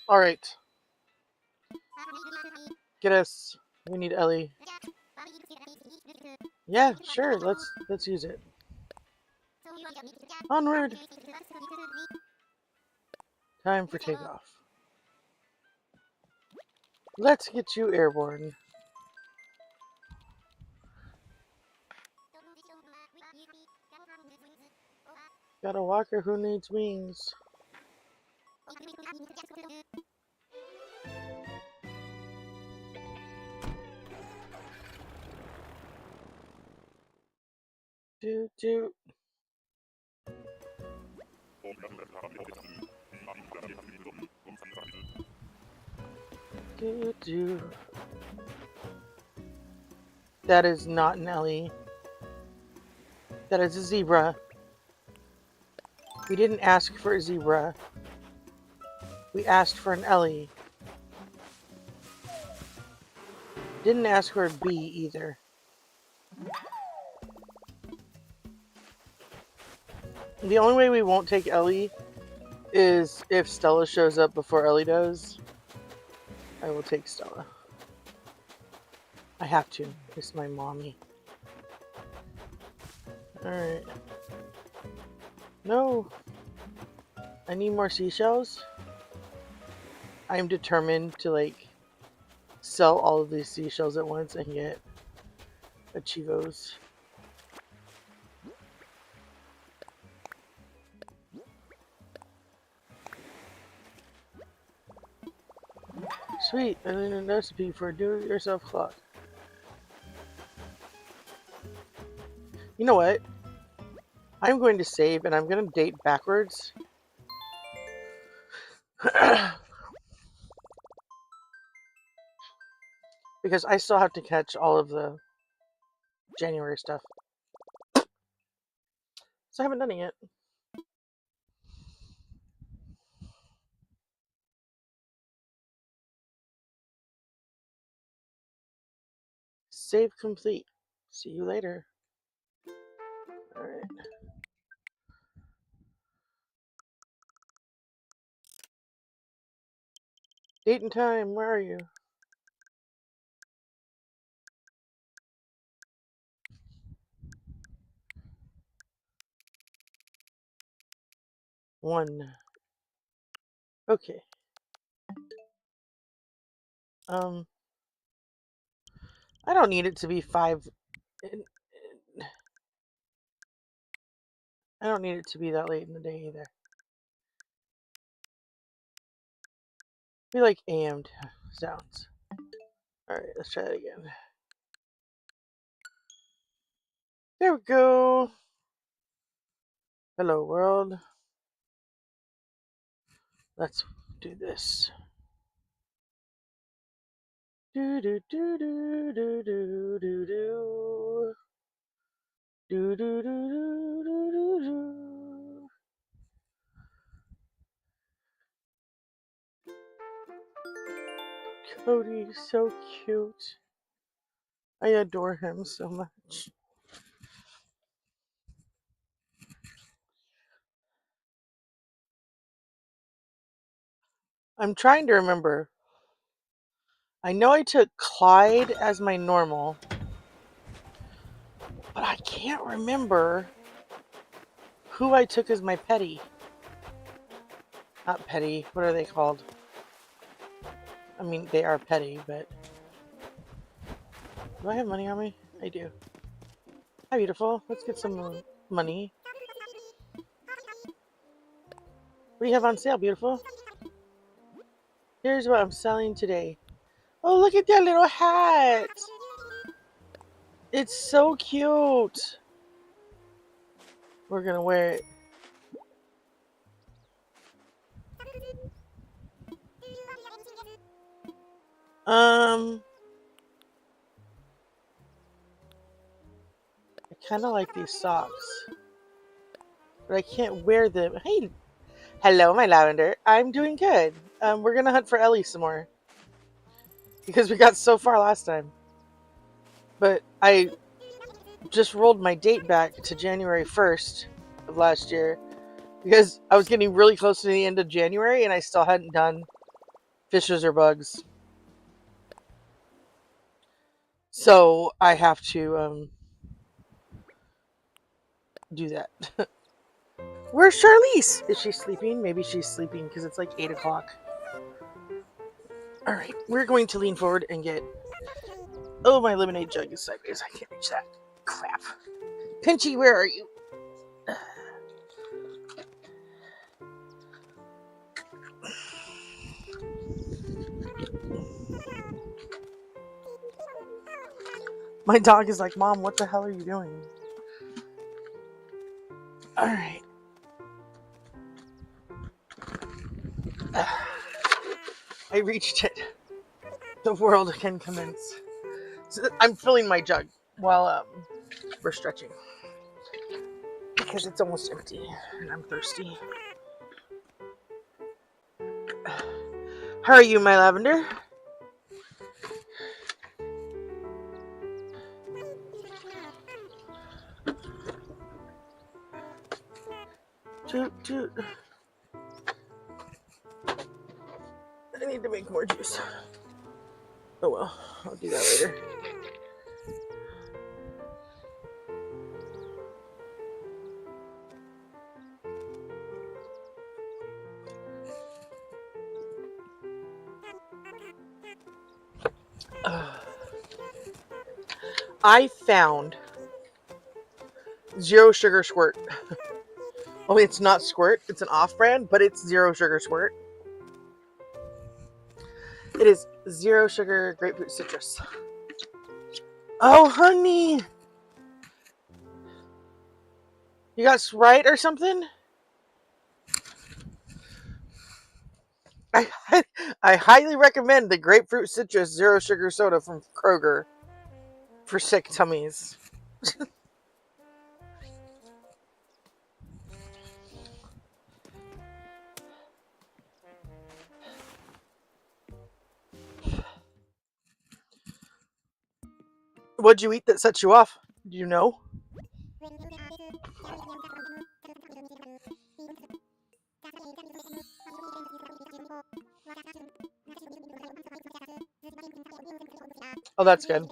Alright. Get us. We need Ellie. Yeah, sure. Let's use it. Onward. Time for takeoff. Let's get you airborne. Got a walker who needs wings. Do do. Do do. That is not an Ellie. That is a zebra. We didn't ask for a zebra. We asked for an Ellie. Didn't ask for a bee either. The only way we won't take Ellie is if Stella shows up before Ellie does. I will take Stella. I have to. It's my mommy. Alright. No. I need more seashells. I'm determined to, like, sell all of these seashells at once and get achievos. Sweet, I learned a recipe for a do-it-yourself clock. You know what? I'm going to save and I'm going to date backwards. Because I still have to catch all of the January stuff. So I haven't done it yet. Save complete. See you later. Alright. Date and time, where are you? One. Okay. I don't need it to be 5. I don't need it to be that late in the day either. We like AM sounds. Alright, let's try that again. There we go. Hello world. Let's do this. Do do do do do do do do. Do do do do do do do. Cody, so cute. I adore him so much. I'm trying to remember. I know I took Clyde as my normal, but I can't remember who I took as my petty. Not petty, what are they called? I mean, they are petty, but... Do I have money on me? I do. Hi, beautiful. Let's get some money. What do you have on sale, beautiful? Here's what I'm selling today. Oh, look at that little hat! It's so cute! We're gonna wear it. I kind of like these socks, but I can't wear them. Hey, hello, my lavender. I'm doing good. We're gonna hunt for Ellie some more because we got so far last time. But I just rolled my date back to January 1st of last year Because I was getting really close to the end of January and I still hadn't done fishes or bugs. So I have to do that. Where's Charlize? Is she sleeping? Maybe she's sleeping because it's like 8 o'clock. Alright, we're going to lean forward and get... Oh, my lemonade jug is sideways. I can't reach that. Crap. Pinchy, where are you? My dog is like, Mom, what the hell are you doing? Alright. I reached it. The world can commence. So I'm filling my jug while we're stretching. Because it's almost empty and I'm thirsty. How are you, my lavender? Toot, toot. I need to make more juice. Oh well, I'll do that later. I found Zero Sugar Squirt. Oh, it's not Squirt, it's an off-brand, but it's Zero Sugar Squirt. It is Zero Sugar Grapefruit Citrus. Oh, honey! You got Sprite or something? I highly recommend the Grapefruit Citrus Zero Sugar Soda from Kroger for sick tummies. What'd you eat that set you off? Do you know? Oh, that's good.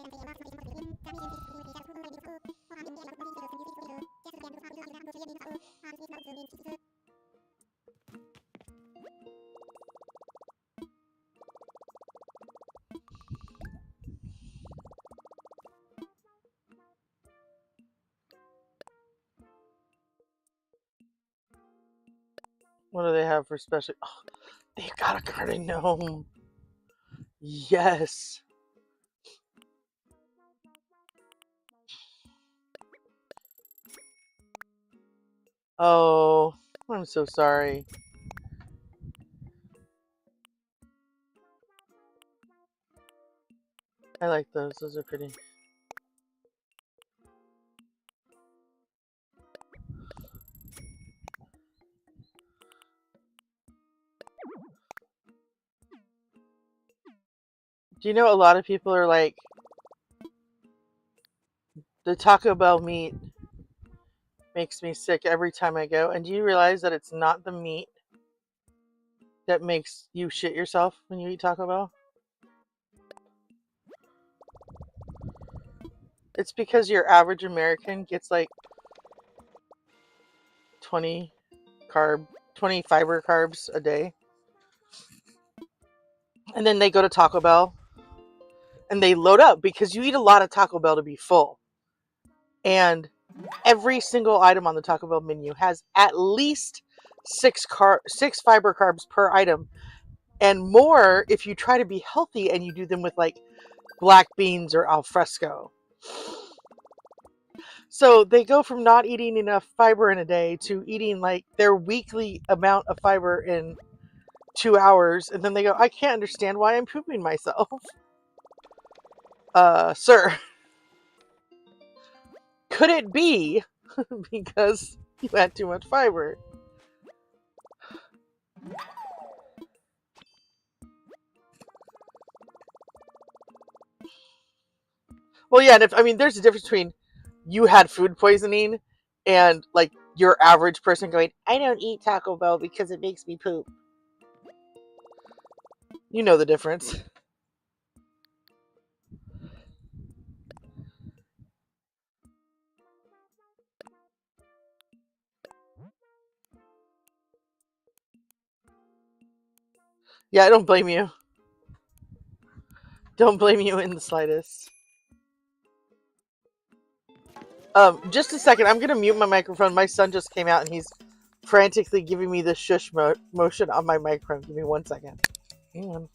What do they have for special? Oh, they've got a garden gnome. Yes. Oh, I'm so sorry. I like those. Those are pretty. Do you know a lot of people are like, the Taco Bell meat makes me sick every time I go. And do you realize that it's not the meat that makes you shit yourself when you eat Taco Bell? It's because your average American gets like 20 fiber carbs a day. And then they go to Taco Bell and they load up because you eat a lot of Taco Bell to be full. And every single item on the Taco Bell menu has at least 6 fiber carbs per item, and more if you try to be healthy and you do them with like black beans or al fresco. So they go from not eating enough fiber in a day to eating like their weekly amount of fiber in 2 hours, and then they go, I can't understand why I'm pooping myself. Sir, could it be because you had too much fiber? Well, yeah, and there's a difference between you had food poisoning and like your average person going, I don't eat Taco Bell because it makes me poop. You know the difference. Yeah, I don't blame you. Don't blame you in the slightest. Just a second. I'm gonna mute my microphone. My son just came out and he's frantically giving me the shush motion on my microphone. Give me 1 second. Hang on.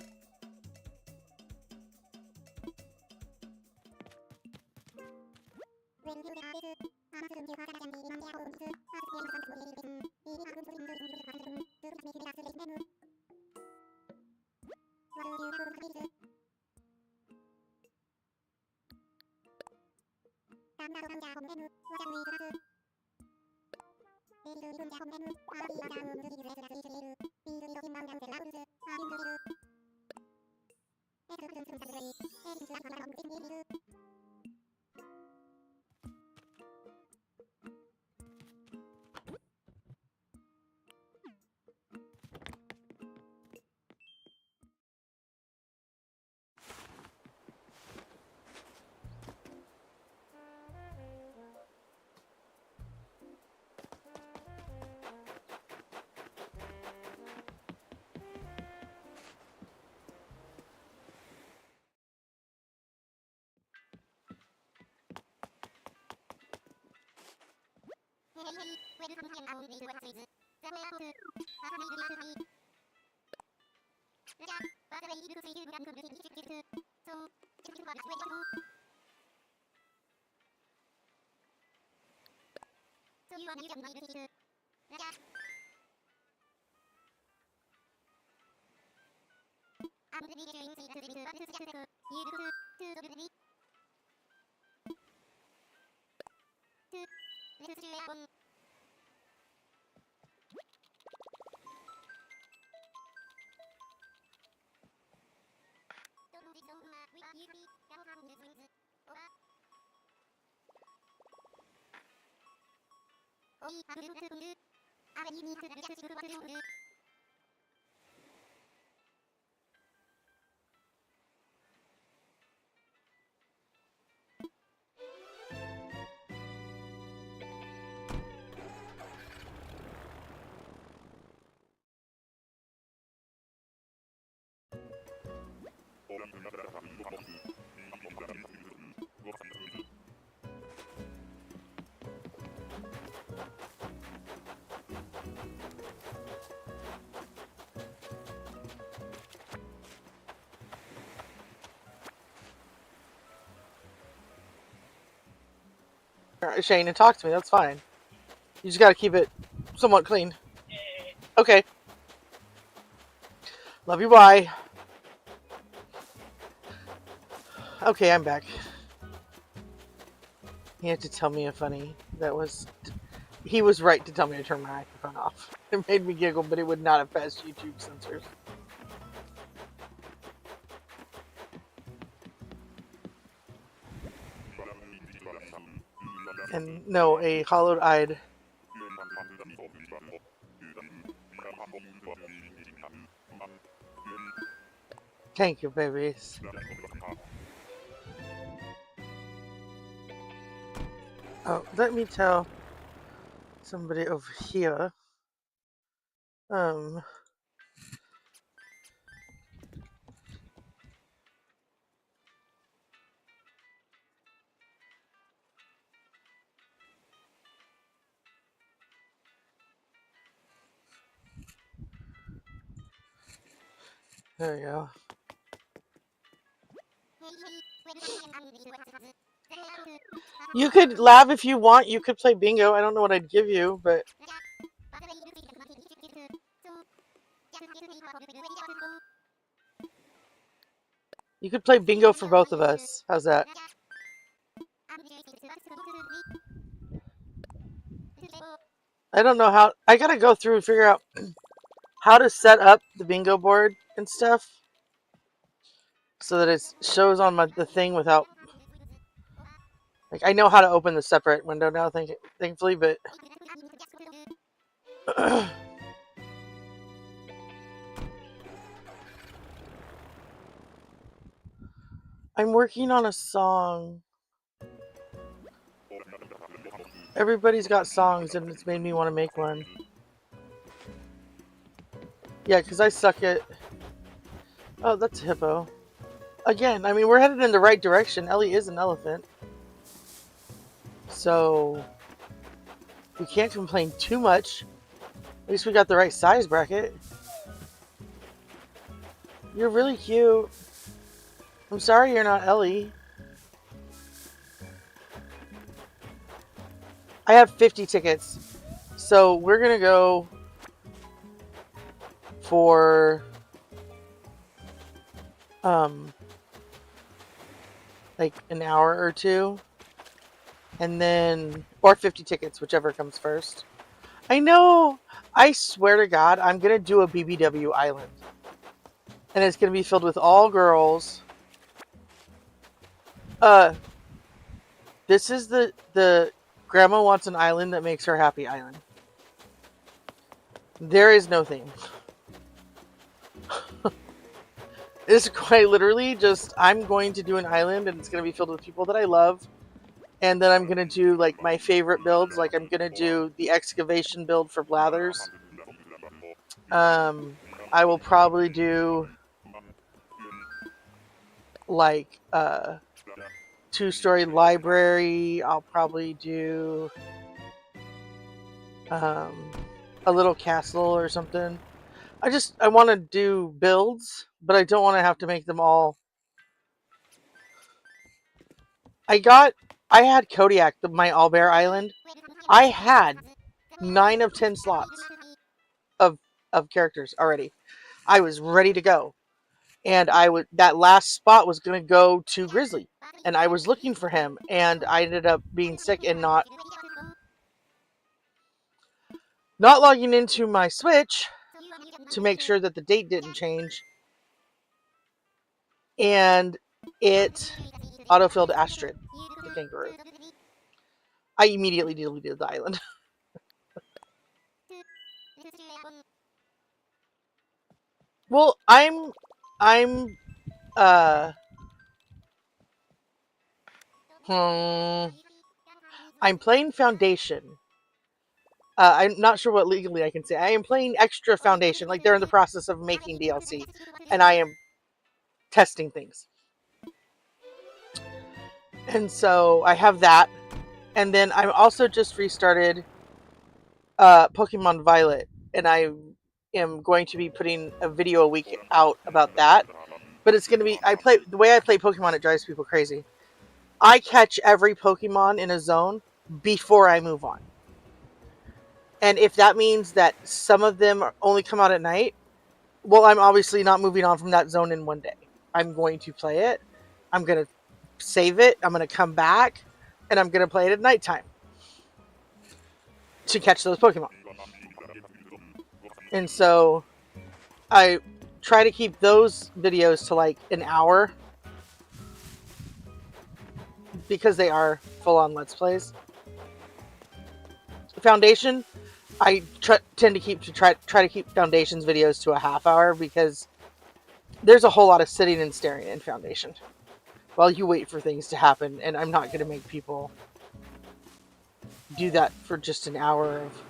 Shane, and talk to me. That's fine. You just got to keep it somewhat clean. Okay. Love you. Bye. Okay, I'm back. He had to tell me a funny. He was right to tell me to turn my microphone off. It made me giggle, but it would not have passed YouTube censors. And no, a hollowed-eyed. Thank you, babies. Oh, let me tell somebody over here. There you go. You could laugh if you want. You could play bingo. I don't know what I'd give you, but you could play bingo for both of us. How's that? I don't know how. I gotta go through and figure out how to set up the bingo board and stuff so that it shows on the thing without. Like, I know how to open the separate window now, thankfully, but I'm working on a song. Everybody's got songs and it's made me want to make one. Yeah, because I suck at... Oh, that's a hippo. Again, I mean, we're headed in the right direction. Ellie is an elephant. So... we can't complain too much. At least we got the right size bracket. You're really cute. I'm sorry you're not Ellie. I have 50 tickets. So we're going to go for like an hour or two. And then, or 50 tickets, whichever comes first. I know. I swear to God, I'm going to do a BBW island. And it's going to be filled with all girls. This is the Grandma Wants an Island that makes her happy island. There is no theme. It's quite literally just, I'm going to do an island and it's going to be filled with people that I love. And then I'm going to do like my favorite builds. Like I'm going to do the excavation build for Blathers. I will probably do like a 2-story library. I'll probably do a little castle or something. I want to do builds, but I don't want to have to make them all. I had Kodiak, my all-bear island. I had 9 of 10 slots of characters already. I was ready to go. And that last spot was going to go to Grizzly. And I was looking for him. And I ended up being sick and not logging into my Switch to make sure that the date didn't change. And it autofilled Astrid, the kangaroo. I immediately deleted the island. Well, I'm playing Foundation. I'm not sure what legally I can say. I am playing Extra Foundation. Like, they're in the process of making DLC. And I am testing things. And so I have that. And then I'm also just restarted Pokemon Violet. And I am going to be putting a video a week out about that. But it's going to be... the way I play Pokemon, it drives people crazy. I catch every Pokemon in a zone before I move on. And if that means that some of them only come out at night, well, I'm obviously not moving on from that zone in one day. I'm going to play it. I'm going to save it. I'm going to come back. And I'm going to play it at nighttime to catch those Pokemon. And so I try to keep those videos to like an hour because they are full-on Let's Plays. Foundation, I tend to try to keep Foundation's videos to a half hour because there's a whole lot of sitting and staring in Foundation while you wait for things to happen, and I'm not going to make people do that for just an hour of...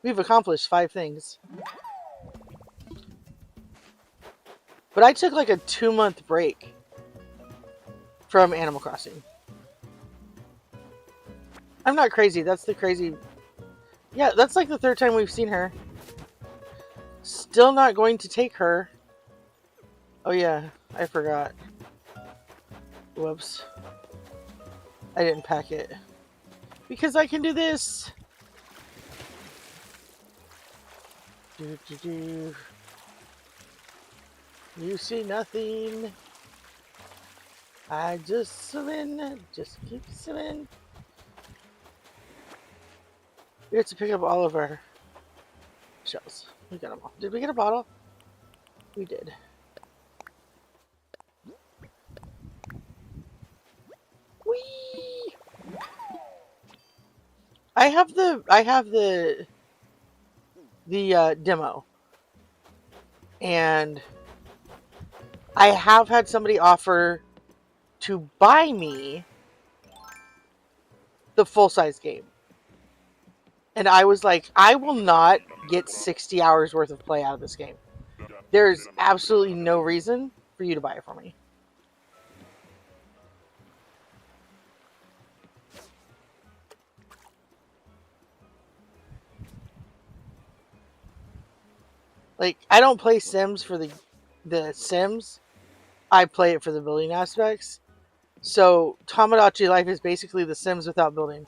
We've accomplished 5 things. But I took like a 2-month break from Animal Crossing. I'm not crazy. That's the crazy... Yeah, that's like the 3rd time we've seen her. Still not going to take her. Oh yeah, I forgot. Whoops. I didn't pack it. Because I can do this! You see nothing. I just swim. Just keep swimming. We have to pick up all of our shells. We got them all. Did we get a bottle? We did. Whee! I have the the demo, and I have had somebody offer to buy me the full-size game. And I was like, I will not get 60 hours worth of play out of this game. There's absolutely no reason for you to buy it for me. Like, I don't play Sims for the Sims. I play it for the building aspects. So Tamagotchi Life is basically the Sims without building.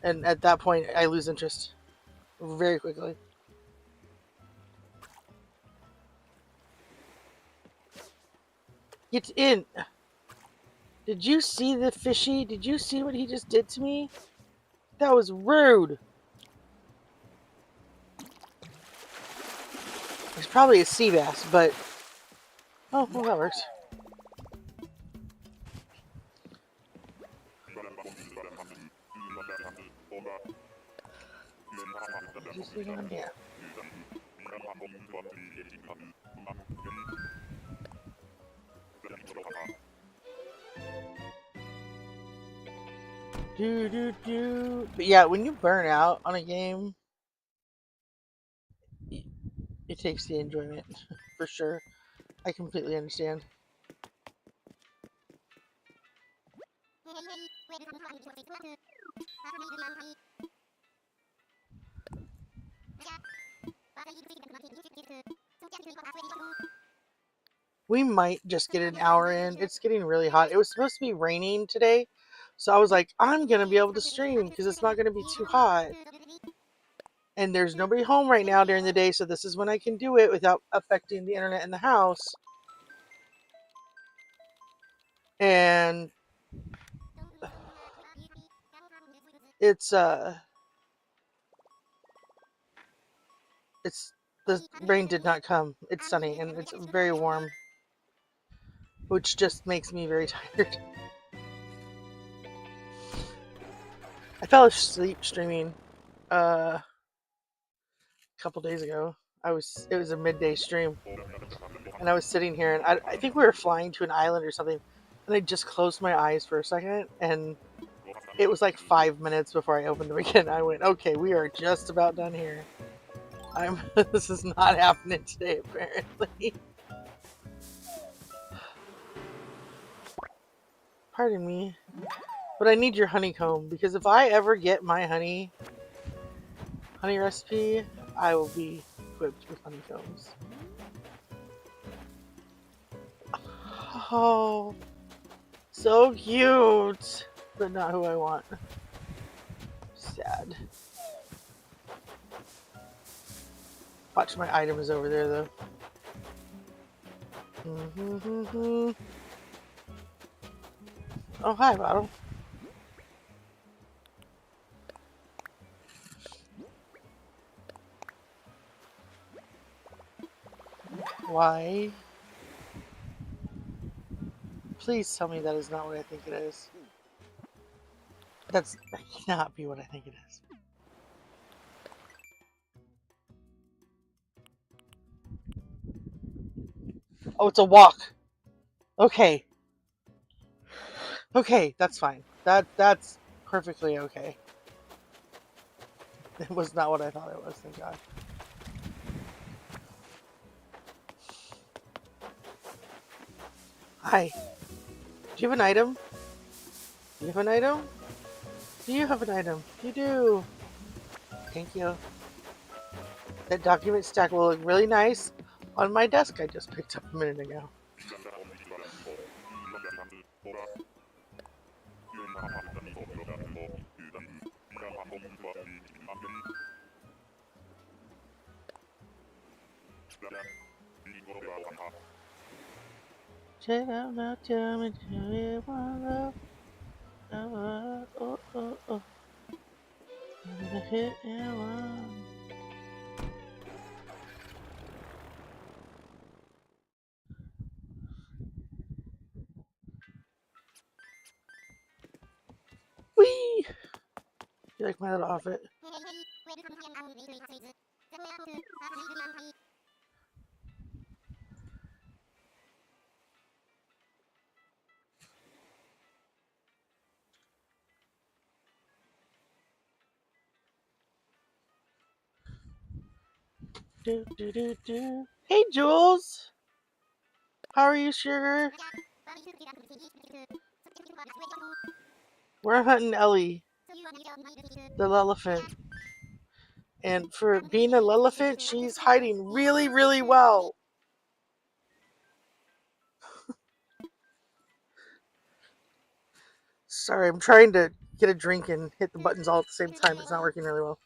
And at that point, I lose interest very quickly. Get in. Did you see the fishy? Did you see what he just did to me? That was rude. He's probably a sea bass, but... Oh, well, that works. Yeah. But yeah, when you burn out on a game, it takes the enjoyment for sure. I completely understand. We might just get an hour in. It's getting really hot. It was supposed to be raining today, so I was like, I'm gonna be able to stream because it's not gonna be too hot. And there's nobody home right now during the day, so this is when I can do it without affecting the internet in the house. And it's the rain did not come. It's sunny and it's very warm, which just makes me very tired. I fell asleep streaming a couple days ago. It was a midday stream, and I was sitting here, and I think we were flying to an island or something, and I just closed my eyes for a second, and it was like 5 minutes before I opened them again. I went, okay, we are just about done here. This is not happening today, apparently. Pardon me. But I need your honeycomb, because if I ever get my honey recipe, I will be equipped with honeycombs. Oh, so cute, but not who I want. Sad. Watch, my item is over there, though. Oh, hi, Bottle. Why? Please tell me that is not what I think it is. That cannot be what I think it is. Oh, it's a walk. Okay. Okay, that's fine. That's perfectly okay. It was not what I thought it was, thank God. Hi. Do you have an item? Do you have an item? Do you have an item? You do. Thank you. That document stack will look really nice on my desk I just picked up a minute ago. Check out now, tell me, love. Oh. Hit and run. Whee! You like my little outfit? Do, do, do, do. Hey, Jules. How are you, sugar? We're hunting Ellie, the elephant. And for being an elephant, she's hiding really, really well. Sorry, I'm trying to get a drink and hit the buttons all at the same time. It's not working really well.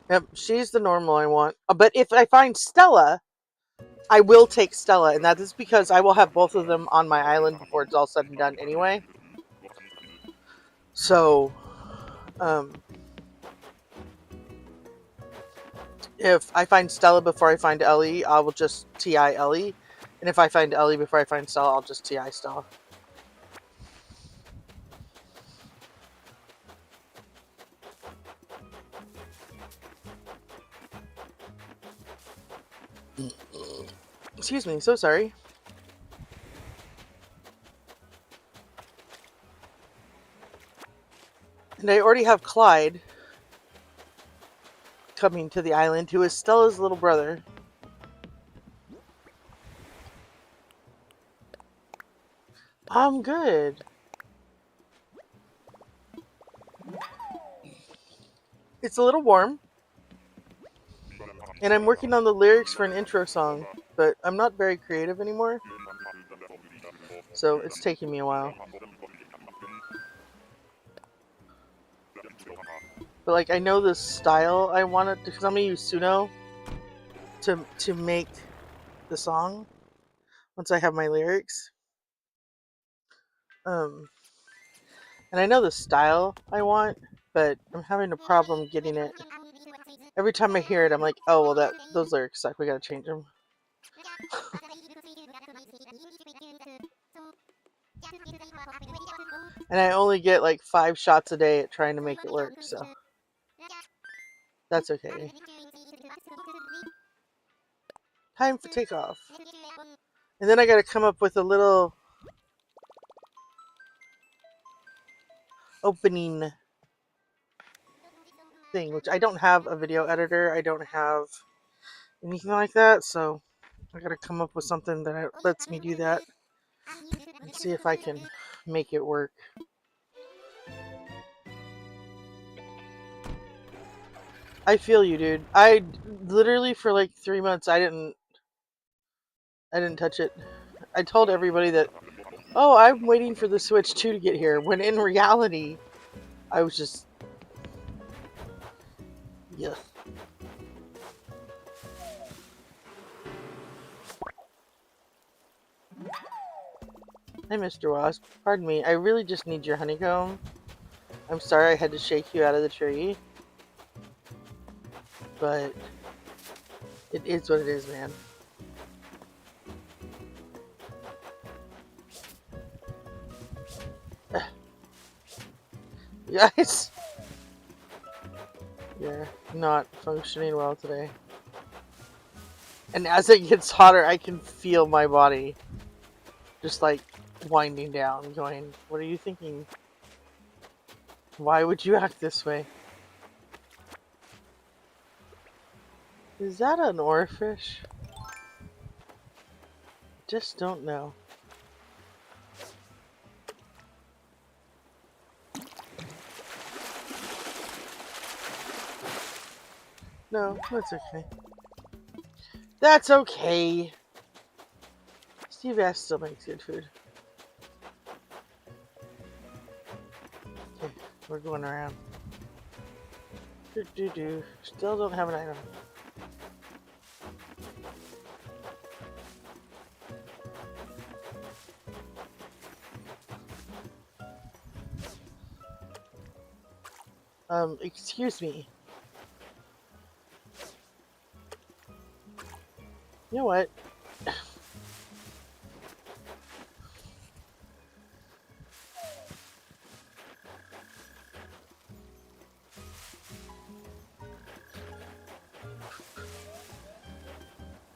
Yep, she's the normal I want. But if I find Stella, I will take Stella, and that is because I will have both of them on my island before it's all said and done anyway. So, if I find Stella before I find Ellie, I will just TI Ellie. And if I find Ellie before I find Stella, I'll just TI Stella. Excuse me, so sorry. And I already have Clyde coming to the island, who is Stella's little brother. I'm good. It's a little warm. And I'm working on the lyrics for an intro song, but I'm not very creative anymore. So it's taking me a while. But like, I know the style I want it, because I'm gonna use Suno to make the song once I have my lyrics. And I know the style I want, but I'm having a problem getting it. Every time I hear it, I'm like, oh well, those lyrics suck. We gotta change them. And I only get like 5 shots a day at trying to make it work, so that's okay. Time for takeoff. And then I gotta come up with a little opening thing, which I don't have a video editor. I don't have anything like that, so I gotta come up with something that lets me do that and see if I can make it work. I feel you, dude. I literally for like 3 months I didn't touch it. I told everybody that, oh, I'm waiting for the Switch 2 to get here, when in reality I was just, yeah. Hi, Mr. Wasp. Pardon me, I really just need your honeycomb. I'm sorry I had to shake you out of the tree. But it is what it is, man. You guys, you're not functioning well today. And as it gets hotter, I can feel my body just like winding down, going, what are you thinking? Why would you act this way? Is that an oarfish? Just don't know. No, that's okay. That's okay. Steve Ass still makes good food. Okay, we're going around. Still don't have an item. Excuse me. You know what?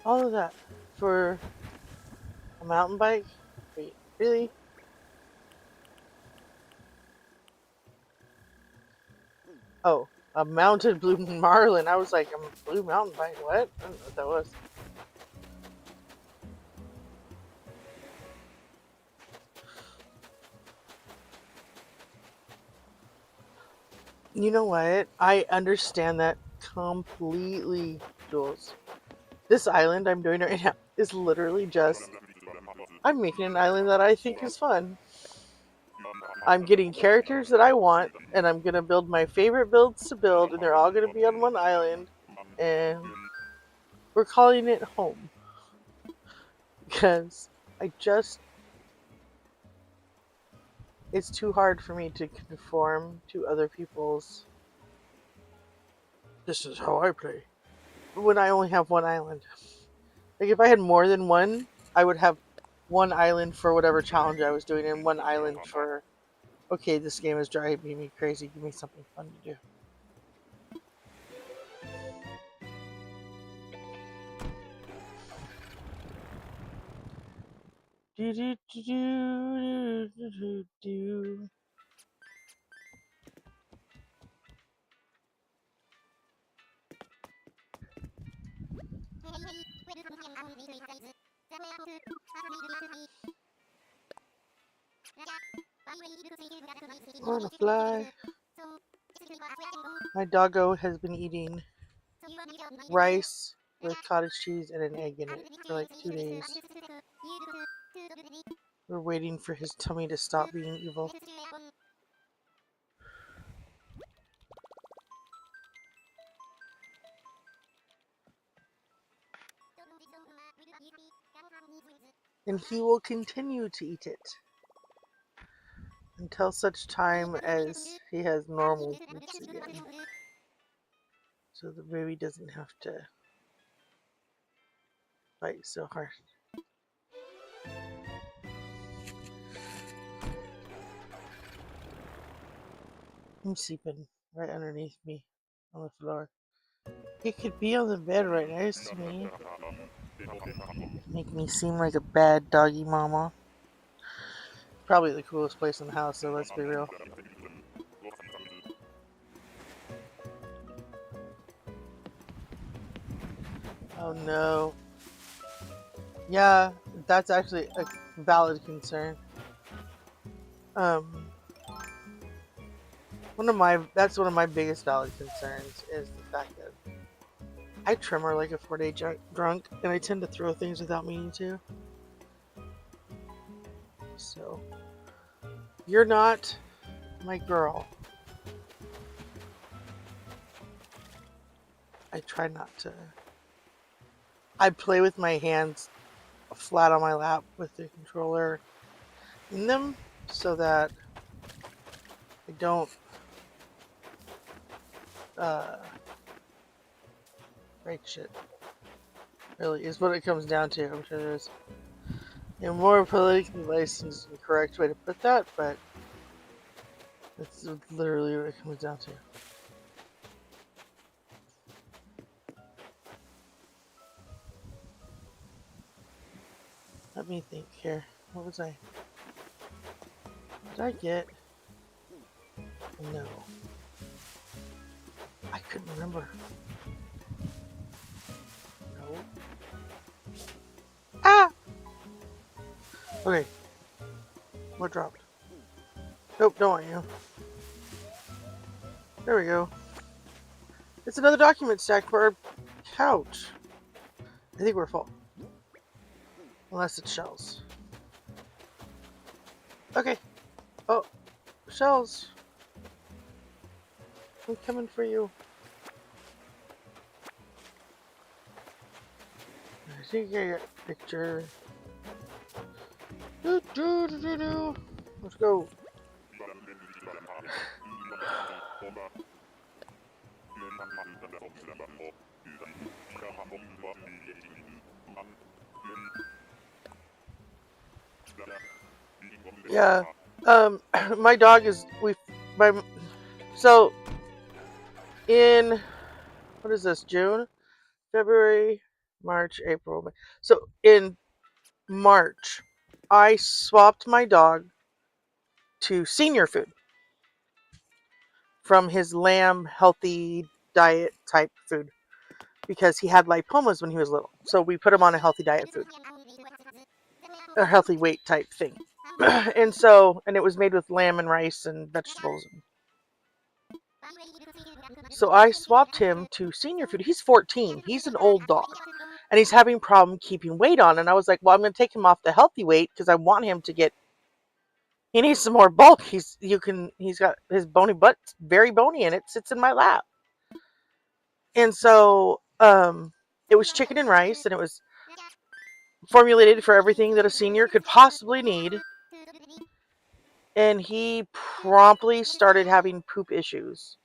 All of that for a mountain bike? Wait, really? Oh, a mounted blue marlin. I was like, a blue mountain bike. What? I don't know what that was. You know what? I understand that completely, Jules. This island I'm doing right now is literally just I'm making an island that I think is fun. I'm getting characters that I want, and I'm gonna build my favorite builds to build, and they're all gonna be on one island, and we're calling it home. Because it's too hard for me to conform to other people's. This is how I play. When I only have one island. Like, if I had more than one, I would have one island for whatever challenge I was doing, and one island for, okay, this game is driving me crazy, give me something fun to do. Do, do, do, do, do, do, do. I wanna fly. My doggo has been eating rice with cottage cheese and an egg in it for like 2 days. We're waiting for his tummy to stop being evil. And he will continue to eat it until such time as he has normal foods again. So the baby doesn't have to fight so hard. He's sleeping right underneath me on the floor. He could be on the bed right next to me. Make me seem like a bad doggy mama. Probably the coolest place in the house, so let's be real. Oh no. Yeah, that's actually a valid concern. That's one of my biggest valid concerns is the fact that I tremor like a 4-day drunk, and I tend to throw things without meaning to. So, you're not my girl. I try not to. I play with my hands flat on my lap with the controller in them so that I don't break shit. Really, is what it comes down to. I'm sure there's a more politically licensed and correct way to put that, but that's literally what it comes down to. Let me think here. What was I? Did I get? No. I couldn't remember. No. Ah! Okay. What dropped? Nope, don't want you. There we go. It's another document stack for our couch. I think we're full. Unless it's shells. Okay. Oh, shells. I'm coming for you. I think I got a picture. Let's go. Yeah. My dog is my so in what is this, June, February, March, April, May. So in March, I swapped my dog to senior food from his lamb healthy diet type food because he had lipomas when he was little. So we put him on a healthy diet food, a healthy weight type thing. And it was made with lamb and rice and vegetables. So I swapped him to senior food. He's 14. He's an old dog. And he's having problem keeping weight on. And I was like, well, I'm going to take him off the healthy weight because I want him to get. He needs some more bulk. He's got his bony butt, very bony, and it sits in my lap. And so it was chicken and rice, and it was formulated for everything that a senior could possibly need. And he promptly started having poop issues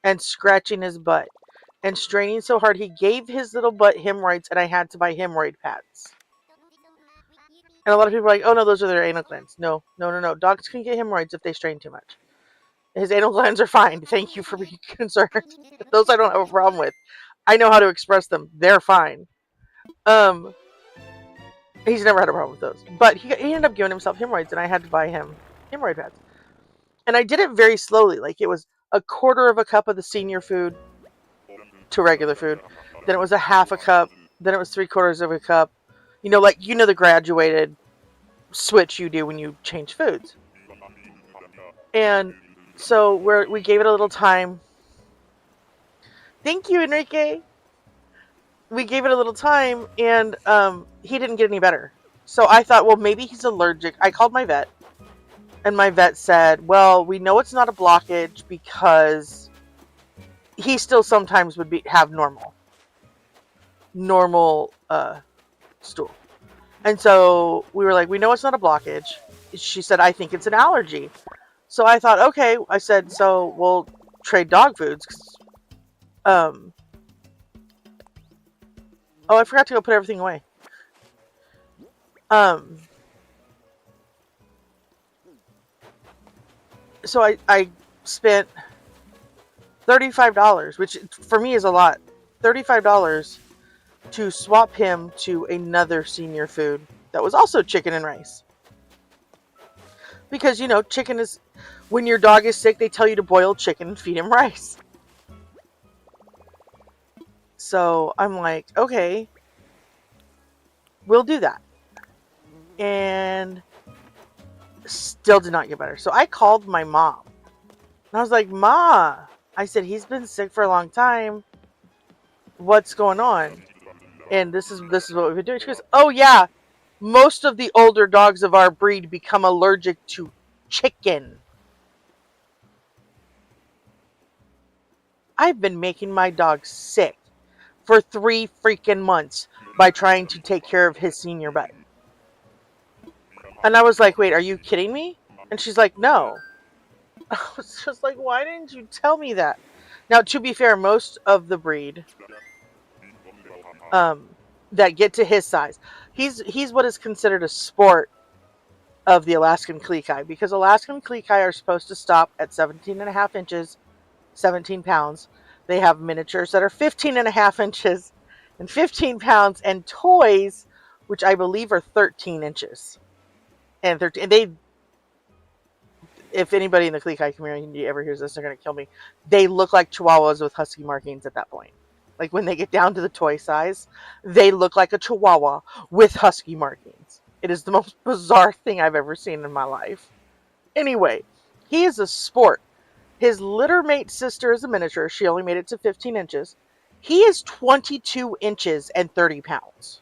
and scratching his butt and straining so hard he gave his little butt hemorrhoids, and I had to buy hemorrhoid pads. And a lot of people are like, oh no, those are their anal glands. No. Dogs can get hemorrhoids if they strain too much. His anal glands are fine. Thank you for being concerned. Those I don't have a problem with. I know how to express them. They're fine. He's never had a problem with those. But he ended up giving himself hemorrhoids, and I had to buy him hemorrhoid pads. And I did it very slowly. Like, it was a quarter of a cup of the senior food to regular food. Then it was a half a cup. Then it was 3/4 of a cup. The graduated switch you do when you change foods. And so we gave it a little time. Thank you, Enrique. We gave it a little time, and he didn't get any better. So I thought, well, maybe he's allergic. I called my vet, and my vet said, well, we know it's not a blockage because he still sometimes would have normal stool. And so we were like, we know it's not a blockage. She said, I think it's an allergy. So I thought, okay. I said, so we'll trade dog foods. Oh, I forgot to go put everything away. So I spent $35, which for me is a lot. $35 to swap him to another senior food that was also chicken and rice. Because, chicken is, when your dog is sick, they tell you to boil chicken and feed him rice. So I'm like, okay, we'll do that. And still did not get better. So I called my mom. And I was like, Ma, I said, he's been sick for a long time. What's going on? And this is what we've been doing. She goes, oh yeah, most of the older dogs of our breed become allergic to chicken. I've been making my dog sick for 3 freaking months by trying to take care of his senior butt. And I was like, wait, are you kidding me? And she's like, no. I was just like, why didn't you tell me that? Now, to be fair, most of the breed that get to his size, he's what is considered a sport of the Alaskan Klekai, because Alaskan Klekai are supposed to stop at 17.5 inches, 17 pounds. They have miniatures that are 15.5 inches and 15 pounds, and toys, which I believe are 13 inches. And 13, if anybody in the Klekai community ever hears this, they're going to kill me. They look like Chihuahuas with husky markings at that point. Like, when they get down to the toy size, they look like a Chihuahua with husky markings. It is the most bizarre thing I've ever seen in my life. Anyway, he is a sport. His litter mate sister is a miniature. She only made it to 15 inches. He is 22 inches and 30 pounds.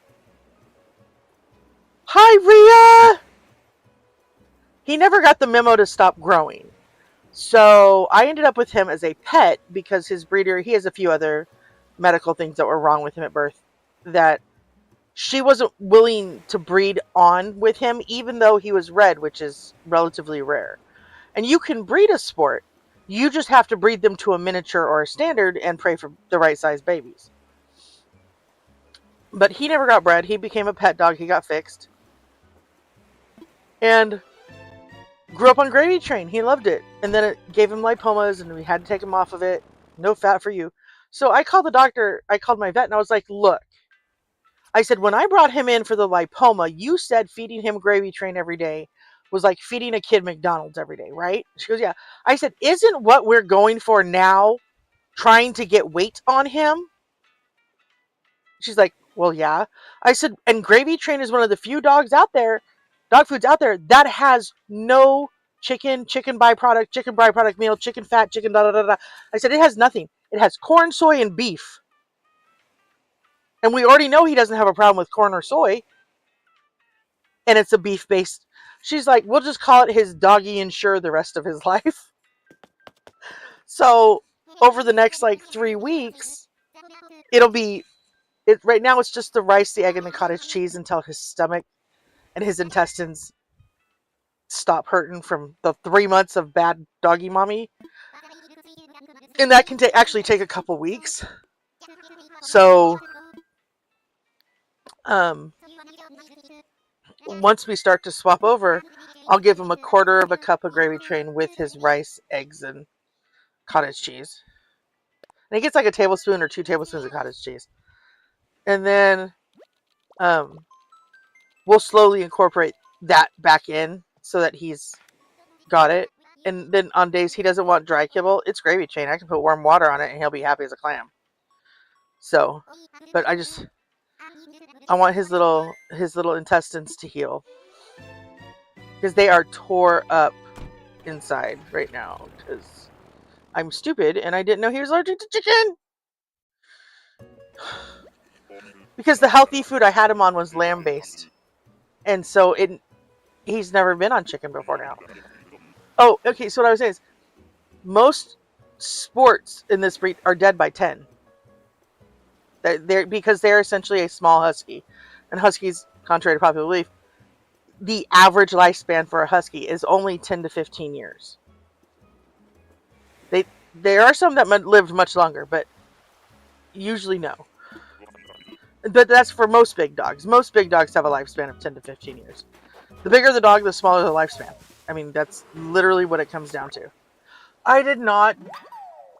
Hi, Rhea! He never got the memo to stop growing. So I ended up with him as a pet because his breeder, he has a few other medical things that were wrong with him at birth that she wasn't willing to breed on with him, even though he was red, which is relatively rare. And you can breed a sport. You just have to breed them to a miniature or a standard and pray for the right size babies. But he never got bred. He became a pet dog. He got fixed. And grew up on Gravy Train. He loved it. And then it gave him lipomas and we had to take him off of it. No fat for you. So I called the doctor. I called my vet and I was like, look. I said, when I brought him in for the lipoma, you said feeding him Gravy Train every day was like feeding a kid McDonald's every day, right? She goes, yeah. I said, isn't what we're going for now trying to get weight on him? She's like, well, yeah. I said, and Gravy Train is one of the few dog foods out there that has no chicken byproduct meal, chicken fat, chicken da da da da. I said, it has nothing. It has corn, soy, and beef. And we already know he doesn't have a problem with corn or soy. And it's a beef based. She's like, we'll just call it his doggy Ensure the rest of his life. So over the next like 3 weeks, it'll be right now it's just the rice, the egg, and the cottage cheese until his stomach and his intestines stop hurting from the 3 months of bad doggy mommy. And that can actually take a couple weeks. So once we start to swap over, I'll give him a quarter of a cup of Gravy Train with his rice, eggs, and cottage cheese. And he gets like a tablespoon or 2 tablespoons of cottage cheese. And then we'll slowly incorporate that back in so that he's got it. And then on days he doesn't want dry kibble, it's Gravy Train. I can put warm water on it and he'll be happy as a clam. So, but I want his little intestines to heal. Because they are tore up inside right now. Because I'm stupid and I didn't know he was allergic to chicken. Because the healthy food I had him on was lamb based. And so he's never been on chicken before now. Oh, okay, so what I was saying is most sports in this breed are dead by 10. Because they're essentially a small husky. And huskies, contrary to popular belief, the average lifespan for a husky is only 10 to 15 years. There are some that lived much longer, but usually no. But that's for most big dogs. Most big dogs have a lifespan of 10 to 15 years. The bigger the dog, the smaller the lifespan. I mean, that's literally what it comes down to. I did not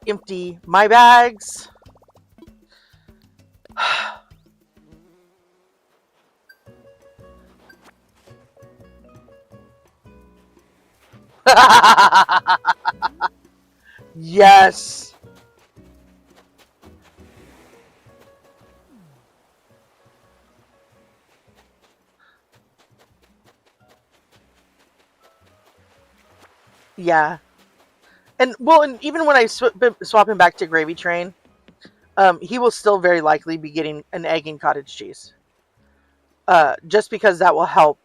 empty my bags. Yes. Yeah. And even when I swap him back to Gravy Train, he will still very likely be getting an egg and cottage cheese. Just because that will help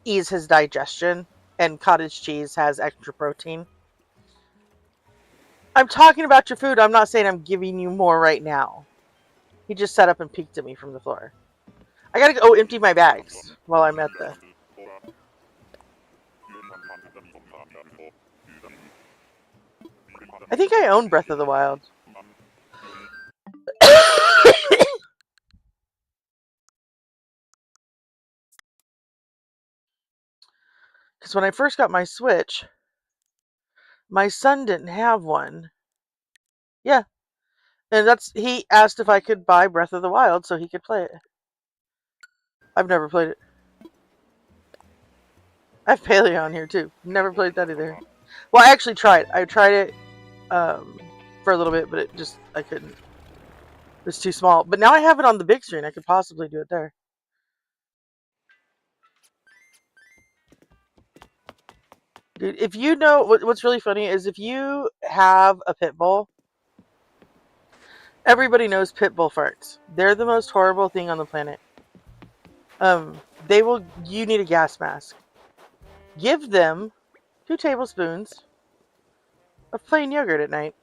ease his digestion, and cottage cheese has extra protein. I'm talking about your food. I'm not saying I'm giving you more right now. He just sat up and peeked at me from the floor. I gotta go empty my bags while I'm at the... I think I own Breath of the Wild. Because when I first got my Switch, my son didn't have one. Yeah. And he asked if I could buy Breath of the Wild so he could play it. I've never played it. I have Paleo on here too. Never played that either. Well, I actually tried. I tried it for a little bit, but I couldn't. It was too small. But now I have it on the big screen. I could possibly do it there. Dude, if you know what's really funny is if you have a pit bull, everybody knows pit bull farts. They're the most horrible thing on the planet. You need a gas mask. Give them 2 tablespoons of plain yogurt at night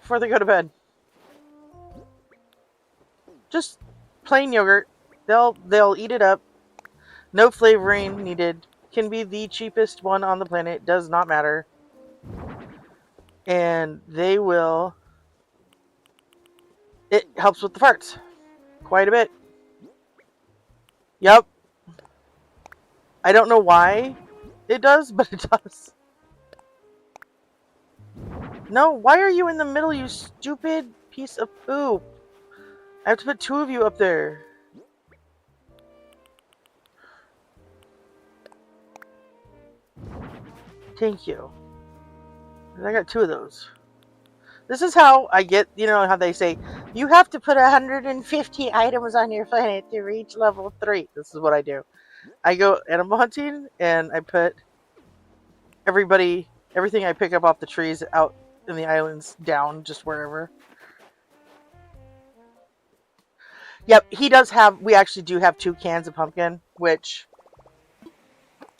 before they go to bed. Just plain yogurt. They'll eat it up. No flavoring needed. Can be the cheapest one on the planet. Does not matter. And they will. It helps with the farts quite a bit. Yep. I don't know why it does, but it does. No, why are you in the middle, you stupid piece of poop? I have to put two of you up there. Thank you. I got two of those. This is how I get, you know, how they say, you have to put 150 items on your planet to reach level 3. This is what I do. I go animal hunting, and I put everything I pick up off the trees out in the islands down, just wherever. Yep, we actually do have 2 cans of pumpkin, which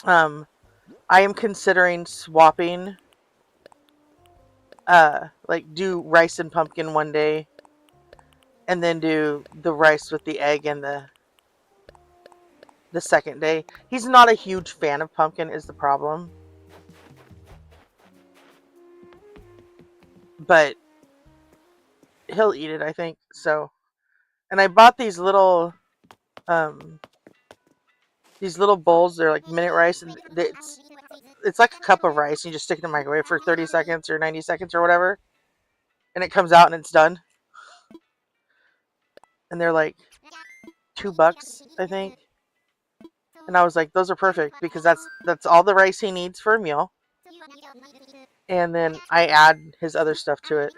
I am considering swapping, like do rice and pumpkin one day, and then do the rice with the egg and the second day. He's not a huge fan of pumpkin is the problem. But he'll eat it, I think. So, and I bought these little bowls. They're like minute rice, and it's like a cup of rice. You just stick it in the microwave for 30 seconds or 90 seconds or whatever, and it comes out and it's done. And they're like $2, I think. And I was like, those are perfect because that's all the rice he needs for a meal. And then I add his other stuff to it.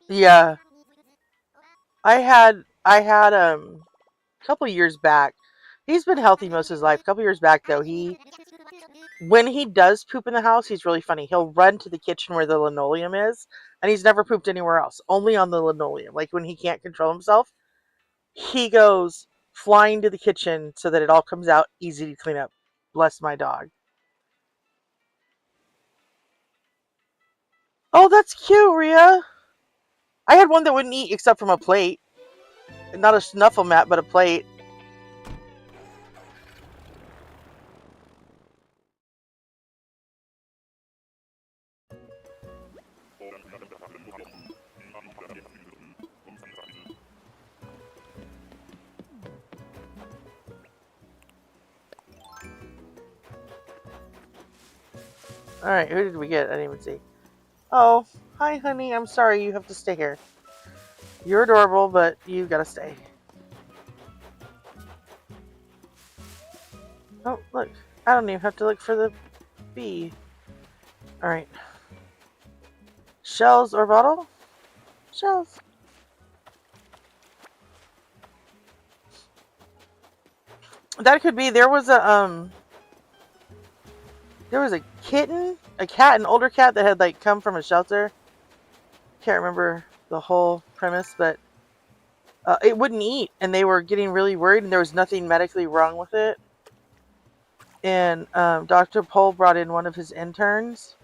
Yeah. I had a couple years back. He's been healthy most of his life. A couple years back though, when he does poop in the house, he's really funny. He'll run to the kitchen where the linoleum is, and he's never pooped anywhere else, only on the linoleum. Like when he can't control himself, he goes flying to the kitchen so that it all comes out easy to clean up. Bless my dog. Oh, that's cute, Rhea. I had one that wouldn't eat except from a plate. Not a snuffle mat, but a plate. Alright, who did we get? I didn't even see. Oh, hi, honey. I'm sorry you have to stay here. You're adorable, but you gotta stay. Oh, look. I don't even have to look for the bee. Alright. Shells or bottle? Shells. That could be. There was a kitten, a cat, an older cat that had like come from a shelter. Can't remember the whole premise, but it wouldn't eat, and they were getting really worried, and there was nothing medically wrong with it. And Dr. Pohl brought in one of his interns,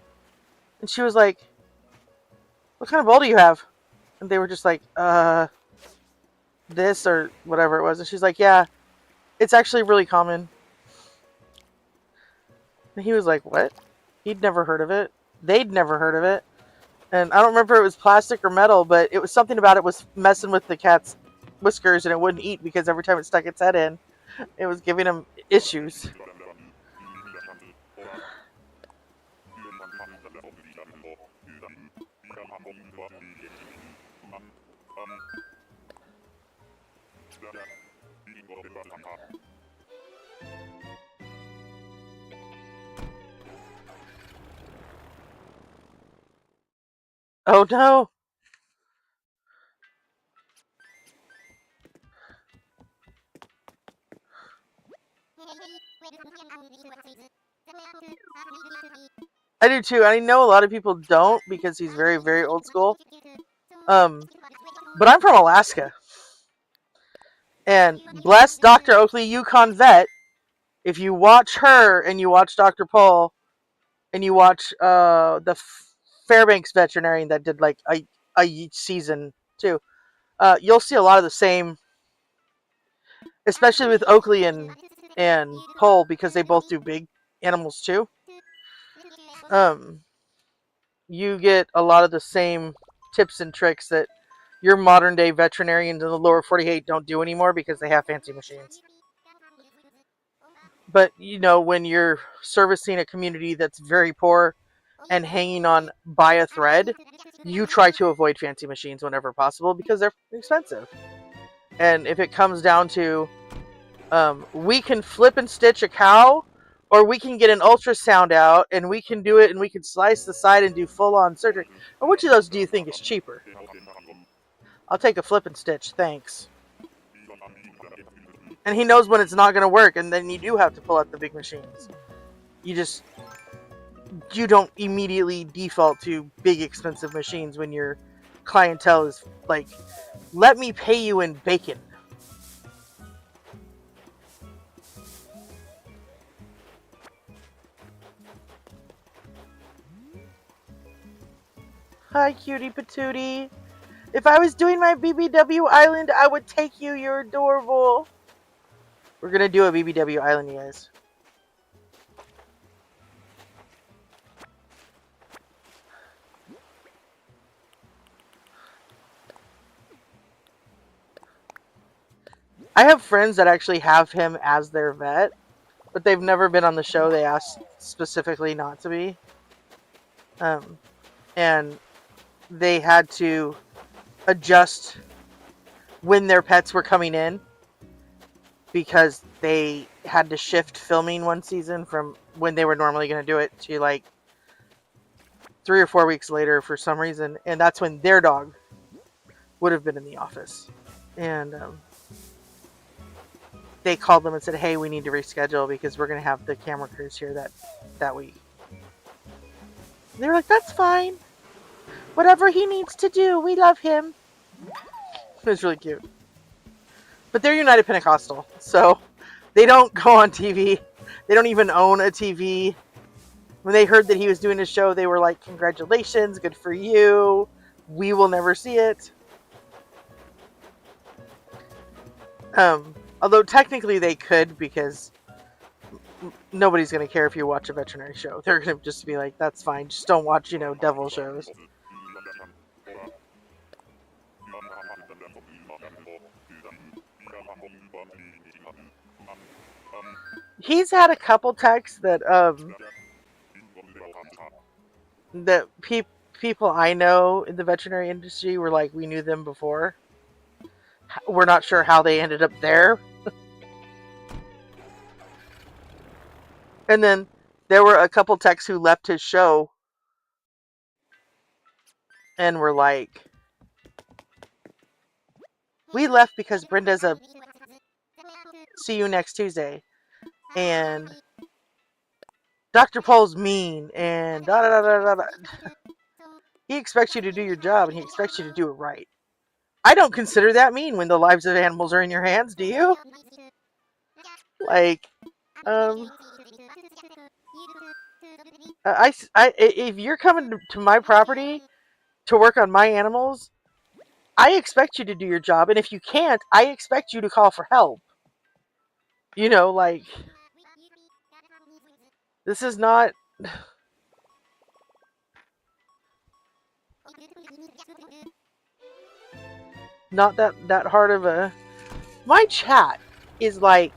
and she was like, "What kind of bowl do you have?" And they were just like, this or whatever it was. And she's like, "Yeah, it's actually really common." And he was like, "What?" He'd never heard of it. They'd never heard of it. And I don't remember if it was plastic or metal, but it was something about it was messing with the cat's whiskers, and it wouldn't eat because every time it stuck its head in, it was giving him issues. Oh no! I do too. I know a lot of people don't because he's very, very old school. But I'm from Alaska. And bless Dr. Oakley, Yukon vet. If you watch her and you watch Dr. Pohl and you watch the Fairbanks veterinarian that did like a season too. You'll see a lot of the same, especially with Oakley and Cole, because they both do big animals too. Um, you get a lot of the same tips and tricks that your modern day veterinarians in the lower 48 don't do anymore because they have fancy machines. But when you're servicing a community that's very poor and hanging on by a thread, you try to avoid fancy machines whenever possible because they're expensive. And if it comes down to we can flip and stitch a cow, or we can get an ultrasound out and we can do it and we can slice the side and do full-on surgery, or which of those do you think is cheaper? I'll take a flip and stitch, thanks. And he knows when it's not going to work, and then you do have to pull out the big machines. You don't immediately default to big expensive machines when your clientele is like, let me pay you in bacon. Hi, cutie patootie. If I was doing my BBW Island, I would take you. You're adorable. We're going to do a BBW Island, you guys. I have friends that actually have him as their vet, but they've never been on the show. They asked specifically not to be. And they had to adjust when their pets were coming in because they had to shift filming one season from when they were normally going to do it to like 3 or 4 weeks later for some reason. And that's when their dog would have been in the office. And they called them and said, hey, we need to reschedule because we're going to have the camera crews here that week. And they were like, that's fine. Whatever he needs to do, we love him. It was really cute. But they're United Pentecostal, so they don't go on TV. They don't even own a TV. When they heard that he was doing a show, they were like, congratulations, good for you. We will never see it. Although technically they could, because nobody's going to care if you watch a veterinary show. They're going to just be like, that's fine. Just don't watch, devil shows. He's had a couple texts that people I know in the veterinary industry were like, we knew them before. We're not sure how they ended up there. And then there were a couple techs who left his show and were like, we left because Brenda's a see you next Tuesday. And Dr. Pole's mean and da da da da da. He expects you to do your job and he expects you to do it right. I don't consider that mean when the lives of animals are in your hands, do you? Like, if you're coming to my property to work on my animals, I expect you to do your job, and if you can't, I expect you to call for help. Like, this is not... not that hard of a... My chat is like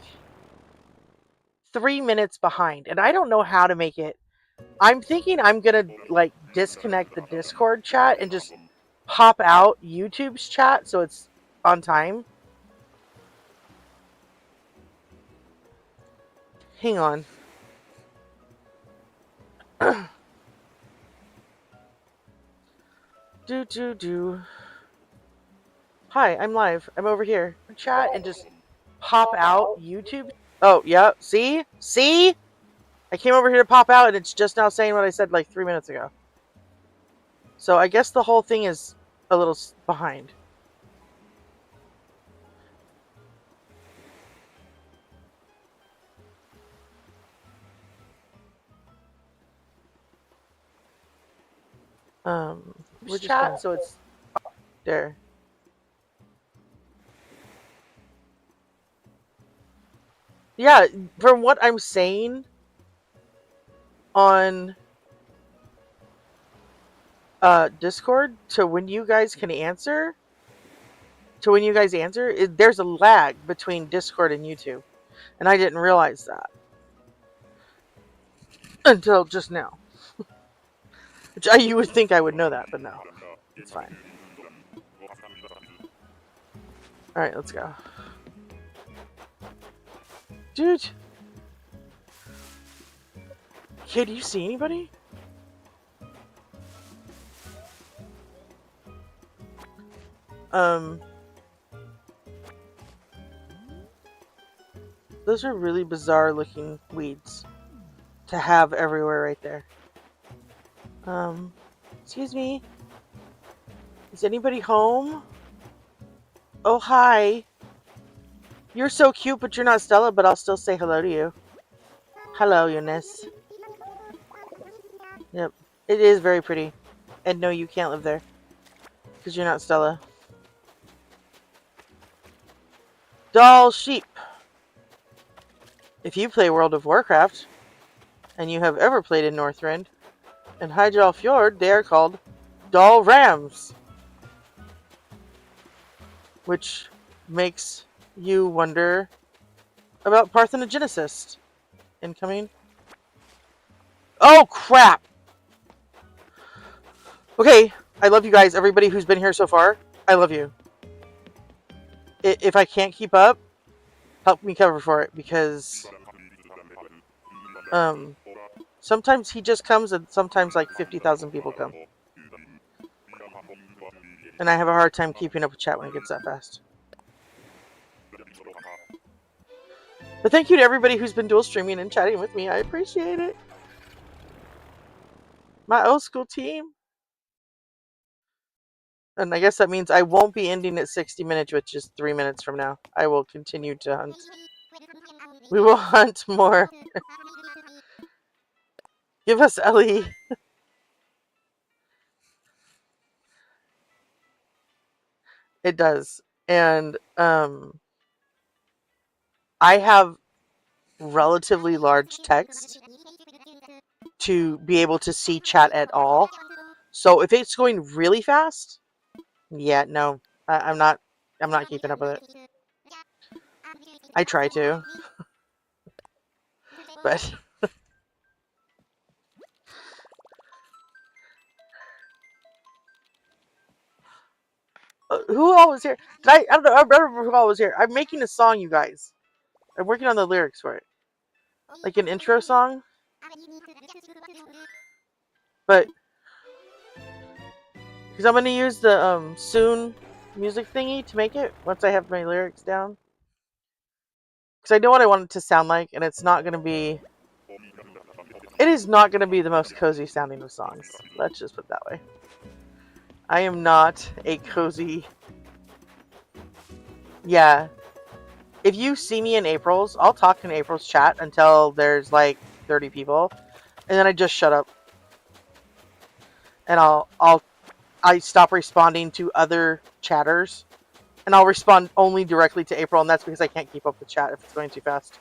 3 minutes behind, and I don't know how to make it. I'm thinking I'm gonna like disconnect the Discord chat and just pop out YouTube's chat so it's on time. Hang on. do. Hi, I'm live. I'm over here. Chat and just pop out YouTube. Oh, yeah. See? I came over here to pop out and it's just now saying what I said like 3 minutes ago. So I guess the whole thing is a little behind. We're just gonna, so it's there. Yeah, from what I'm saying on Discord to when you guys can answer, there's a lag between Discord and YouTube, and I didn't realize that until just now. Which you would think I would know that, but no, it's fine. All right, let's go, dude. Okay, do you see anybody? Those are really bizarre looking weeds to have everywhere right there. Excuse me. Is anybody home? Oh, hi. You're so cute, but you're not Stella, but I'll still say hello to you. Hello, Eunice. Yep. It is very pretty. And no, you can't live there. Because you're not Stella. Doll sheep. If you play World of Warcraft, and you have ever played in Northrend, and Hyjal Fjord, they are called doll rams. Which makes you wonder about parthenogenesis. Incoming. Oh, crap! Okay, I love you guys. Everybody who's been here so far, I love you. If I can't keep up, help me cover for it, because sometimes he just comes and sometimes like 50,000 people come. And I have a hard time keeping up with chat when it gets that fast. But thank you to everybody who's been dual streaming and chatting with me. I appreciate it. My old school team. And I guess that means I won't be ending at 60 minutes, which is 3 minutes from now. I will continue to hunt. We will hunt more. Give us Ellie. It does. And I have relatively large text to be able to see chat at all. So if it's going really fast, yeah, no, I'm not keeping up with it. I try to, but who all was here? I don't know. I don't remember who all was here. I'm making a song, you guys. I'm working on the lyrics for it, like an intro song. But because I'm gonna use the soon music thingy to make it once I have my lyrics down. Because I know what I want it to sound like, and it's not gonna be. It is not gonna be the most cozy sounding of songs. Let's just put it that way. I am not a cozy. Yeah. If you see me in April's, I'll talk in April's chat until there's like 30 people, and then I just shut up. And I stop responding to other chatters, and I'll respond only directly to April, and that's because I can't keep up with chat if it's going too fast.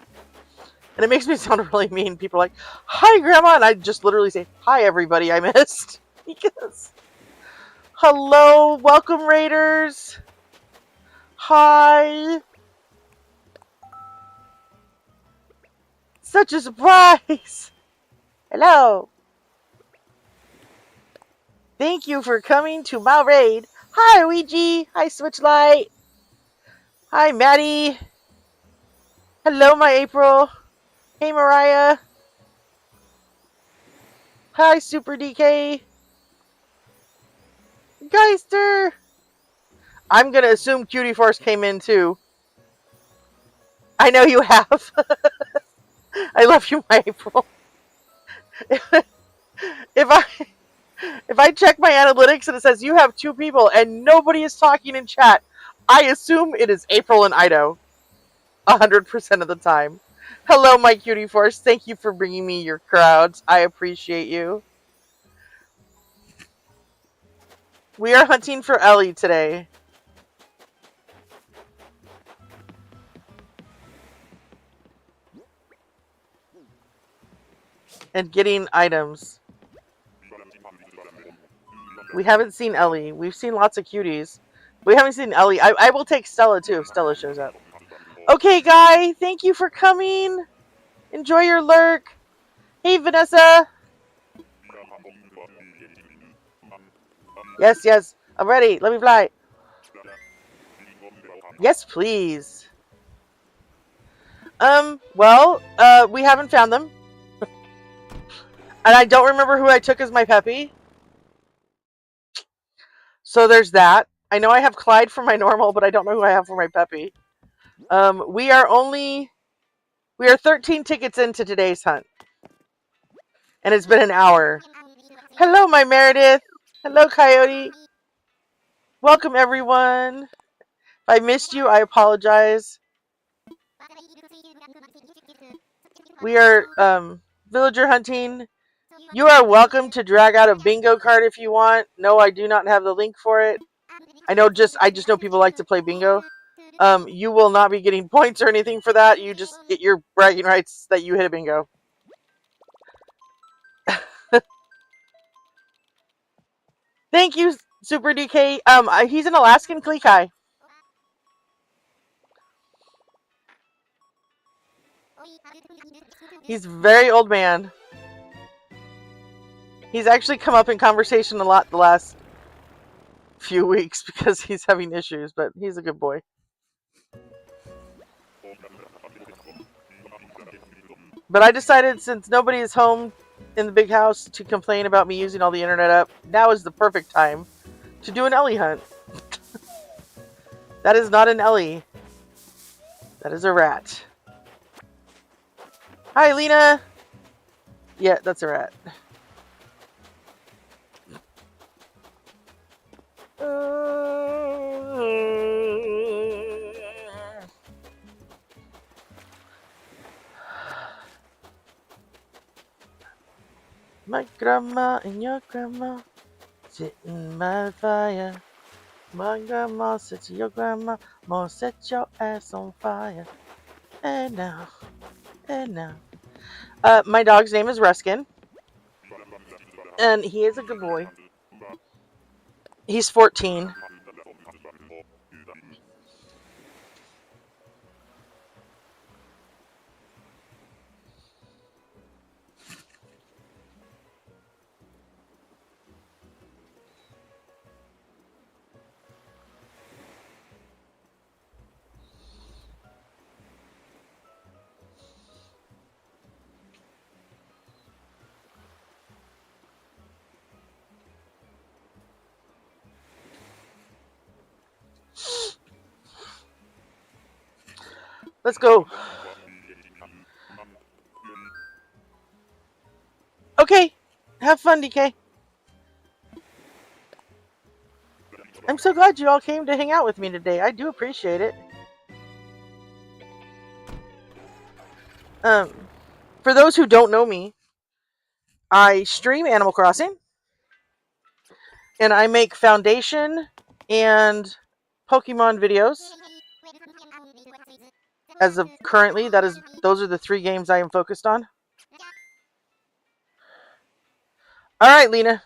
And it makes me sound really mean. People are like, "Hi, Grandma," and I just literally say, "Hi, everybody I missed." Because, hello, welcome, Raiders. Hi. Such a surprise. Hello. Thank you for coming to my raid. Hi, Ouija. Hi, Switchlight. Hi, Maddie. Hello, my April. Hey, Mariah. Hi, Super DK. Geister. I'm gonna assume Cutie Force came in too. I know you have. I love you, my April. If I check my analytics and it says you have 2 people and nobody is talking in chat, I assume it is April and Ido. 100% of the time. Hello, my Cutie Force. Thank you for bringing me your crowds. I appreciate you. We are hunting for Ellie today. And getting items. We haven't seen Ellie. We've seen lots of cuties. We haven't seen Ellie. I will take Stella too if Stella shows up. Okay, Guy. Thank you for coming. Enjoy your lurk. Hey, Vanessa. Yes, yes. I'm ready. Let me fly. Yes, please. Well, we haven't found them. And I don't remember who I took as my puppy. So there's that. I know I have Clyde for my normal, but I don't know who I have for my puppy. We are 13 tickets into today's hunt. And it's been an hour. Hello, my Meredith. Hello, Coyote. Welcome, everyone. If I missed you, I apologize. We are villager hunting. You are welcome to drag out a bingo card if you want. No, I do not have the link for it. I just know people like to play bingo. You will not be getting points or anything for that. You just get your bragging rights that you hit a bingo. Thank you, Super DK. He's an Alaskan Klekai. He's a very old man. He's actually come up in conversation a lot the last few weeks because he's having issues, but he's a good boy. But I decided, since nobody is home in the big house to complain about me using all the internet up, now is the perfect time to do an Ellie hunt. That is not an Ellie. That is a rat. Hi, Lena. Yeah, that's a rat. My grandma and your grandma sitting by the fire. My grandma said to your grandma, "Mom, set your ass on fire." And now. My dog's name is Ruskin. And he is a good boy. He's 14. Let's go. Okay. Have fun, DK. I'm so glad you all came to hang out with me today. I do appreciate it. For those who don't know me, I stream Animal Crossing. And I make Foundation and Pokemon videos. As of currently, those are the 3 games I am focused on. Alright, Lena.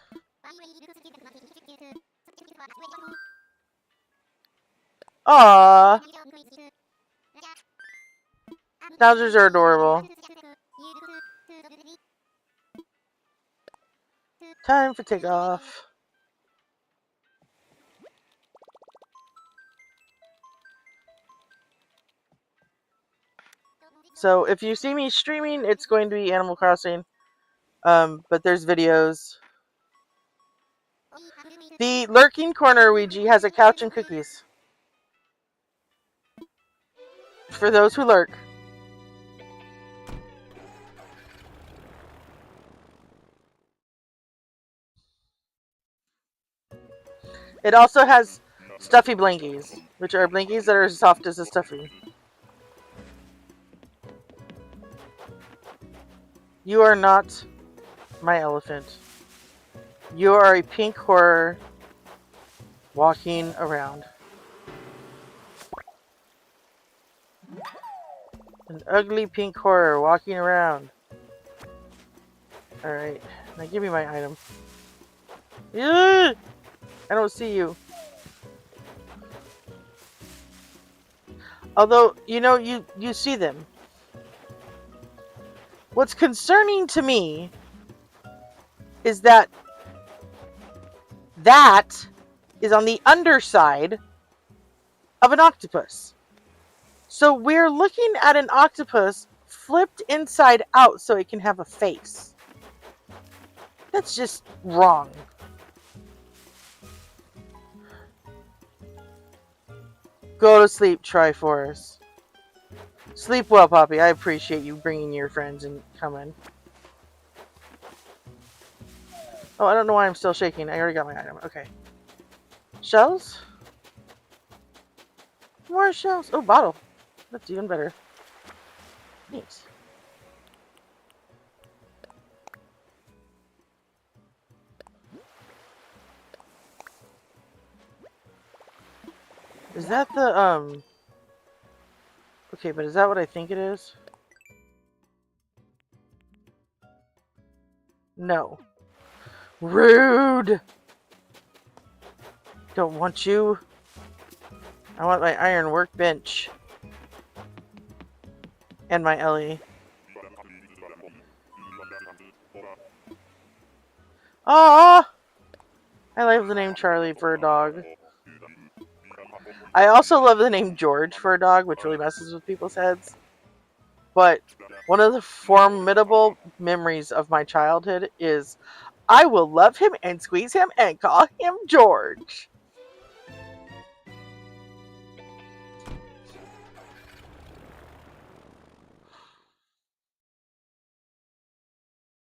Aww. Schnauzers are adorable. Time for takeoff. So if you see me streaming, it's going to be Animal Crossing. But there's videos. The Lurking Corner Ouija has a couch and cookies. For those who lurk. It also has stuffy blankies, which are blankies that are as soft as a stuffy. You are not my elephant. You are a pink horror walking around. An ugly pink horror walking around. Alright, now give me my item. Ugh! I don't see you. Although, you know, you see them. What's concerning to me is that is on the underside of an octopus. So we're looking at an octopus flipped inside out so it can have a face. That's just wrong. Go to sleep, Triforce. Sleep well, Poppy. I appreciate you bringing your friends and coming. Oh, I don't know why I'm still shaking. I already got my item. Okay. Shells? More shells. Oh, bottle. That's even better. Thanks. Is that the, Okay, but is that what I think it is? No. Rude! Don't want you. I want my iron workbench. And my Ellie. Aww! I love the name Charlie for a dog. I also love the name George for a dog, which really messes with people's heads. But one of the formidable memories of my childhood is I will love him and squeeze him and call him George.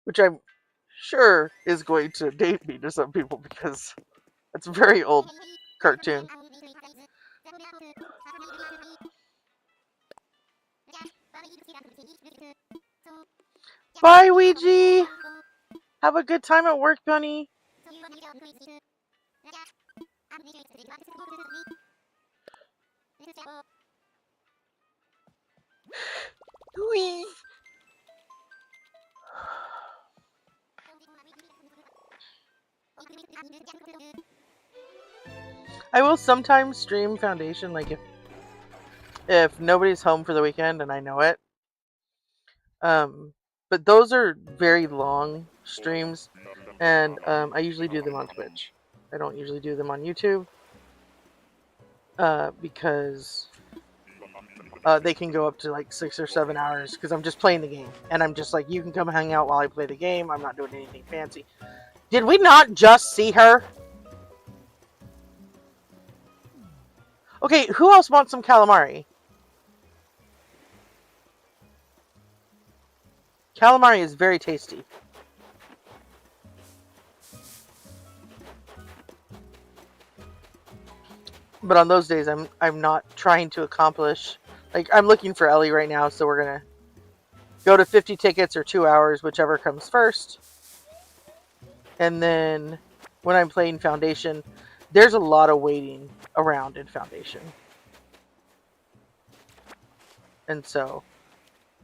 Which I'm sure is going to date me to some people because it's a very old cartoon. Bye, Ouija! Have a good time at work, Bunny. Whee! I will sometimes stream Foundation, like if nobody's home for the weekend and I know it. But those are very long streams, and I usually do them on Twitch. I don't usually do them on YouTube because they can go up to like 6 or 7 hours because I'm just playing the game, and I'm just like, you can come hang out while I play the game. I'm not doing anything fancy. Did we not just see her? Okay, who else wants some calamari? Calamari is very tasty. But on those days, I'm not trying to accomplish. Like, I'm looking for Ellie right now, so we're gonna go to 50 tickets or 2 hours, whichever comes first. And then when I'm playing Foundation, there's a lot of waiting around in Foundation. And so,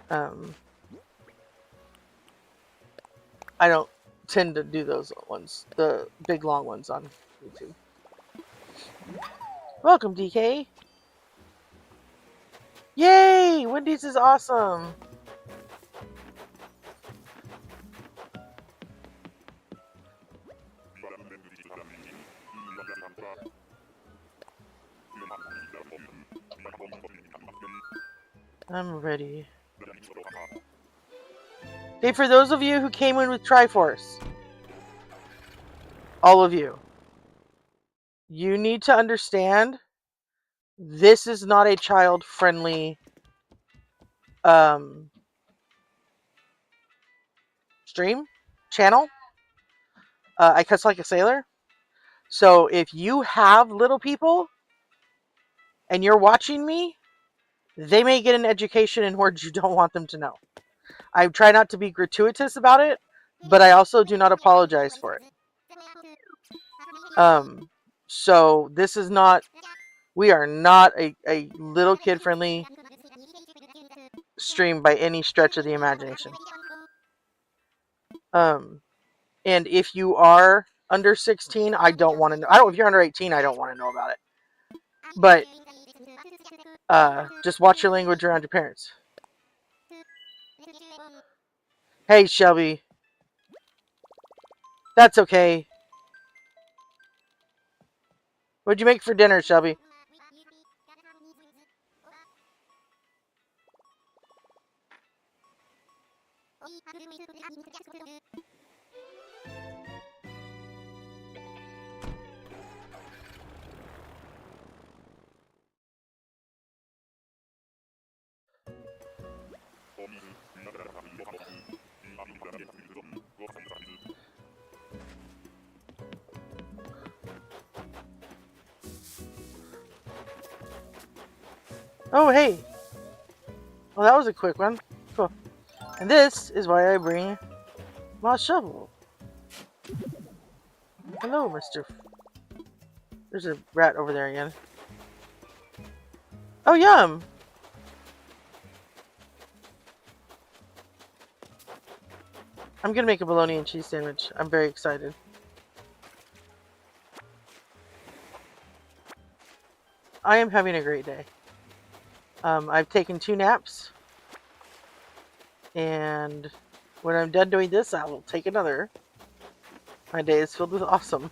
I don't tend to do those ones, the big long ones on YouTube. Welcome, DK. Yay! Wendy's is awesome. I'm ready. Okay, for those of you who came in with Triforce, all of you, you need to understand this is not a child-friendly stream channel. I cuss like a sailor. So if you have little people and you're watching me, they may get an education in words you don't want them to know. I try not to be gratuitous about it, but I also do not apologize for it. So this is not, we are not a little kid friendly stream by any stretch of the imagination. And if you are under 16, I don't want to know. I don't. If you're under 18, I don't want to know about it. But just watch your language around your parents. Hey, Shelby. That's okay. What'd you make for dinner, Shelby? Oh, hey. Well, that was a quick one. Cool. And this is why I bring my shovel. Hello, Mr. There's a rat over there again. Oh, yum. I'm going to make a bologna and cheese sandwich. I'm very excited. I am having a great day. I've taken 2 naps. And when I'm done doing this, I will take another. My day is filled with awesome.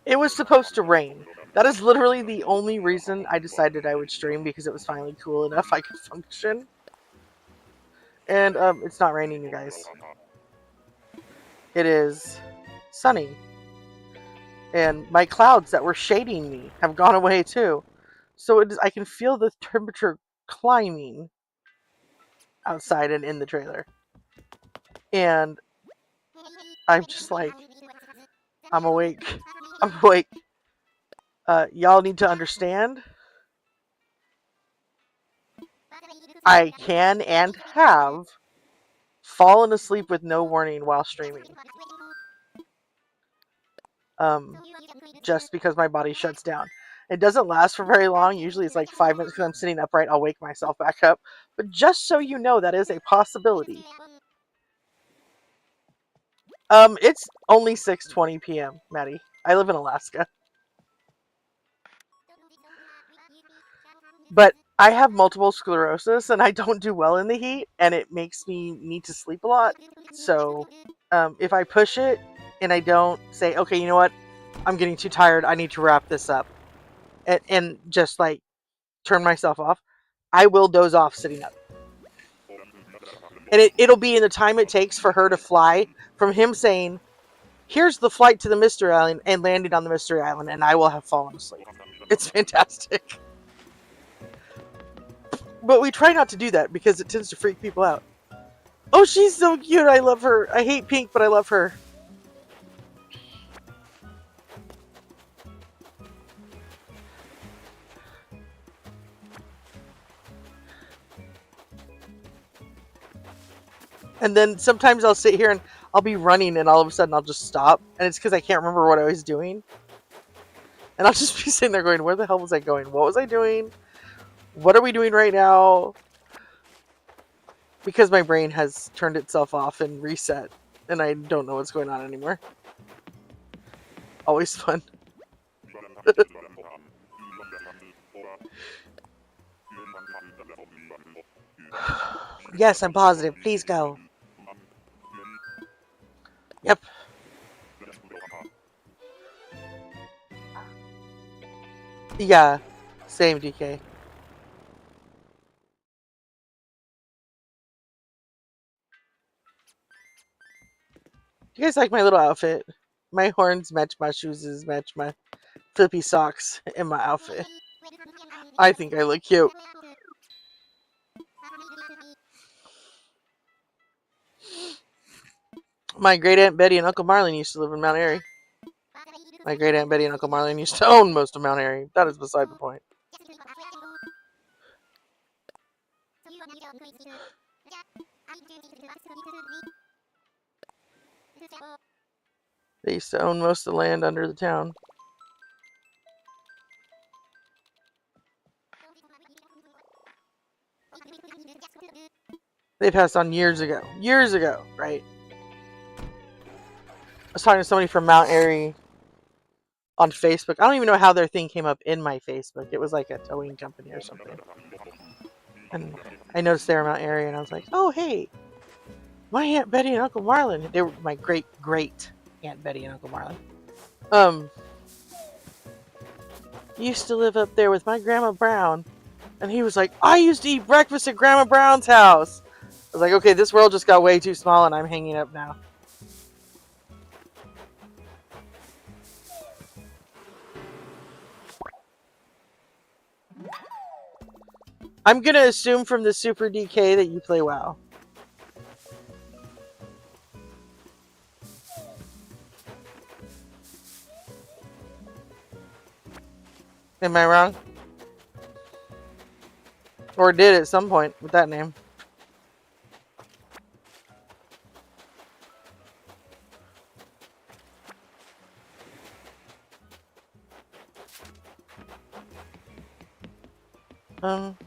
It was supposed to rain. That is literally the only reason I decided I would stream, because it was finally cool enough I could function. And it's not raining, you guys. It is sunny. And my clouds that were shading me have gone away too. So I can feel the temperature climbing outside and in the trailer. And I'm just like, I'm awake. I'm awake. Y'all need to understand. I can and have fallen asleep with no warning while streaming. Just because my body shuts down. It doesn't last for very long. Usually it's like 5 minutes because I'm sitting upright. I'll wake myself back up. But just so you know, that is a possibility. It's only 6:20 p.m., Maddie. I live in Alaska. But I have multiple sclerosis and I don't do well in the heat, and it makes me need to sleep a lot. So if I push it and I don't say, okay, you know what, I'm getting too tired, I need to wrap this up, and just like turn myself off, I will doze off sitting up. And it'll be in the time it takes for her to fly from him saying, here's the flight to the mystery island, and landing on the mystery island, and I will have fallen asleep. It's fantastic. But we try not to do that because it tends to freak people out. Oh, she's so cute. I love her. I hate pink, but I love her. And then sometimes I'll sit here and I'll be running and all of a sudden I'll just stop. And it's because I can't remember what I was doing. And I'll just be sitting there going, where the hell was I going? What was I doing? What are we doing right now? Because my brain has turned itself off and reset. And I don't know what's going on anymore. Always fun. Yes, I'm positive. Please go. Yep. Yeah. Same, DK. Do you guys like my little outfit? My horns match my shoes, match my flippy socks in my outfit. I think I look cute. My great Aunt Betty and Uncle Marlon used to live in Mount Airy. My great Aunt Betty and Uncle Marlon used to own most of Mount Airy. That is beside the point. They used to own most of the land under the town. They passed on years ago. Years ago, right? I was talking to somebody from Mount Airy on Facebook. I don't even know how their thing came up in my Facebook. It was like a towing company or something. And I noticed they were Mount Airy, and I was like, oh, hey, my Aunt Betty and Uncle Marlon. They were my great Aunt Betty and Uncle Marlon. Used to live up there with my Grandma Brown. And he was like, I used to eat breakfast at Grandma Brown's house. I was like, okay, this world just got way too small and I'm hanging up now. I'm going to assume from the Super DK that you play WoW. Am I wrong? Or did at some point with that name.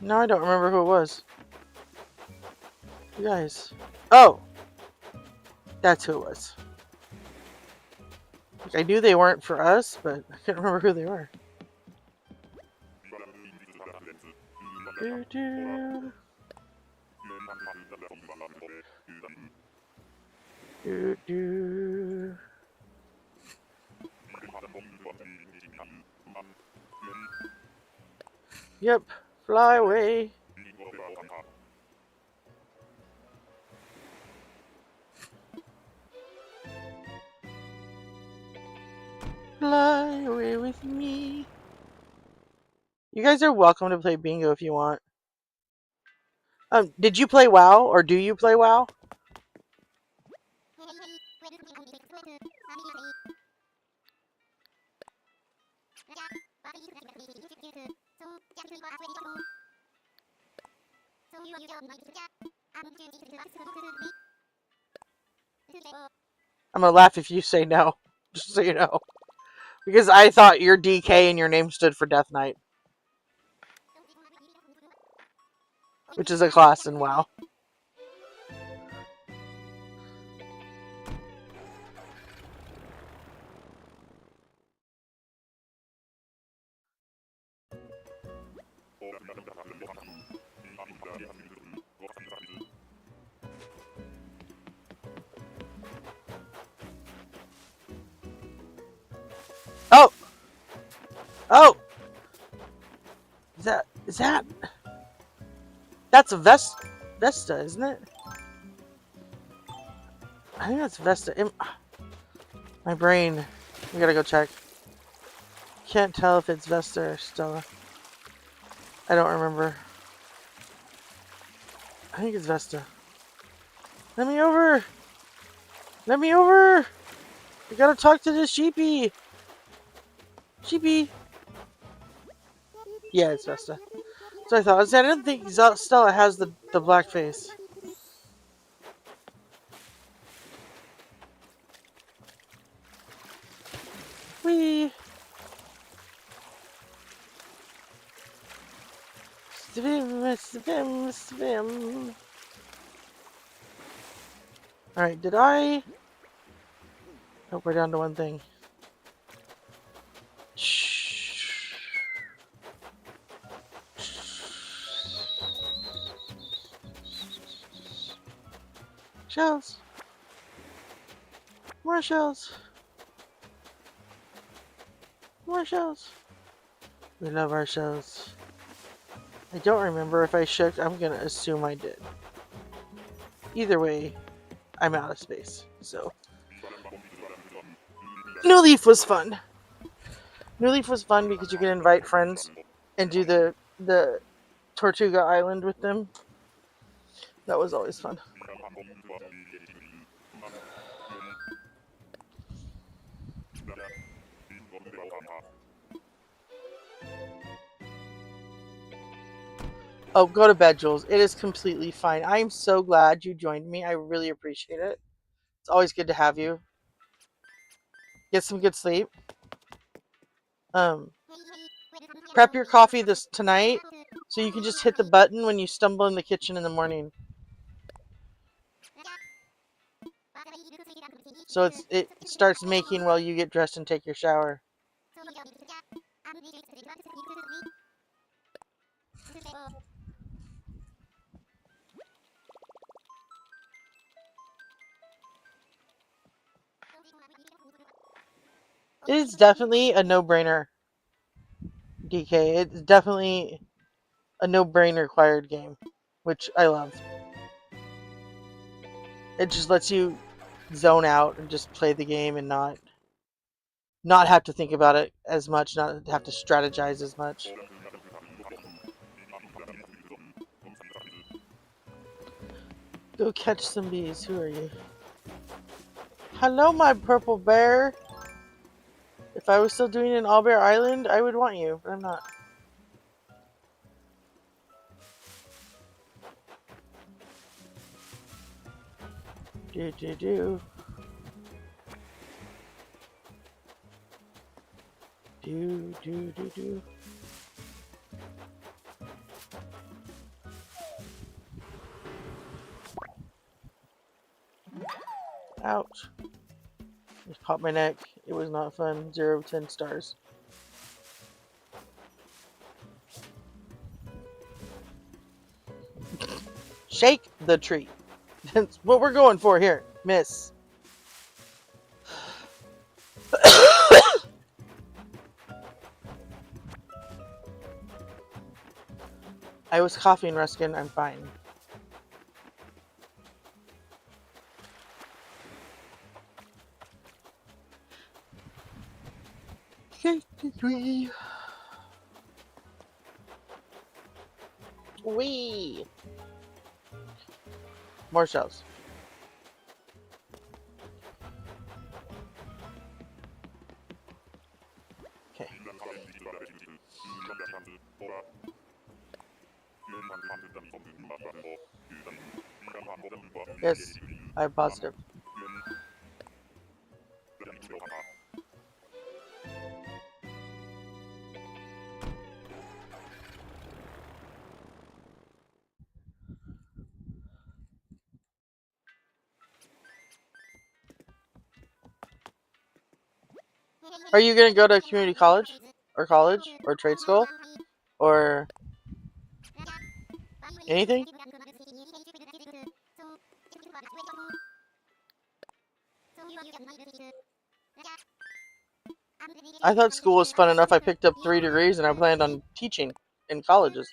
No, I don't remember who it was. You guys. Oh! That's who it was. Like, I knew they weren't for us, but I couldn't remember who they were. Yep, fly away. Fly away with me. You guys are welcome to play bingo if you want. Did you play WoW, or do you play WoW? I'm gonna laugh if you say no, just so you know. Because I thought your DK and your name stood for Death Knight. Which is a class in WoW. Oh! Oh! Is that? That's a Vesta, isn't it? I think that's Vesta. My brain. We gotta go check. Can't tell if it's Vesta or Stella. I don't remember. I think it's Vesta. Let me over! Let me over! We gotta talk to this sheepy! Sheepy! Yeah, it's Vesta. So I thought. I didn't think Stella has the black face. Whee! Swim. Alright, did I? Nope, we're down to one thing. Shh. Shells. More shells. More shells. We love our shells. I don't remember if I shook. I'm gonna assume I did. Either way, I'm out of space. So, New Leaf was fun. New Leaf was fun because you can invite friends and do the Tortuga Island with them. That was always fun. Oh, go to bed, Jules. It is completely fine. I am so glad you joined me. I really appreciate it. It's always good to have you. Get some good sleep. Um, Prep your coffee this tonight so you can just hit the button when you stumble in the kitchen in the morning. So it starts making while you get dressed and take your shower. It is definitely a no-brainer, DK. It's definitely a no-brainer required game, which I love. It just lets you zone out and just play the game and not have to think about it as much, not have to strategize as much. Go catch some bees. Who are you? Hello, my purple bear. If I was still doing an All Bear Island, I would want you, but I'm not. Do. Do. Ouch. Just popped my neck. It was not fun. 0 of 10 stars. Shake the tree. That's what we're going for here, miss. I was coughing, Ruskin. I'm fine. Shake the tree. Wee. More shells. Okay. Yes, I'm positive. Are you gonna go to community college or trade school or anything? I thought school was fun enough. I picked up 3 degrees and I planned on teaching in colleges.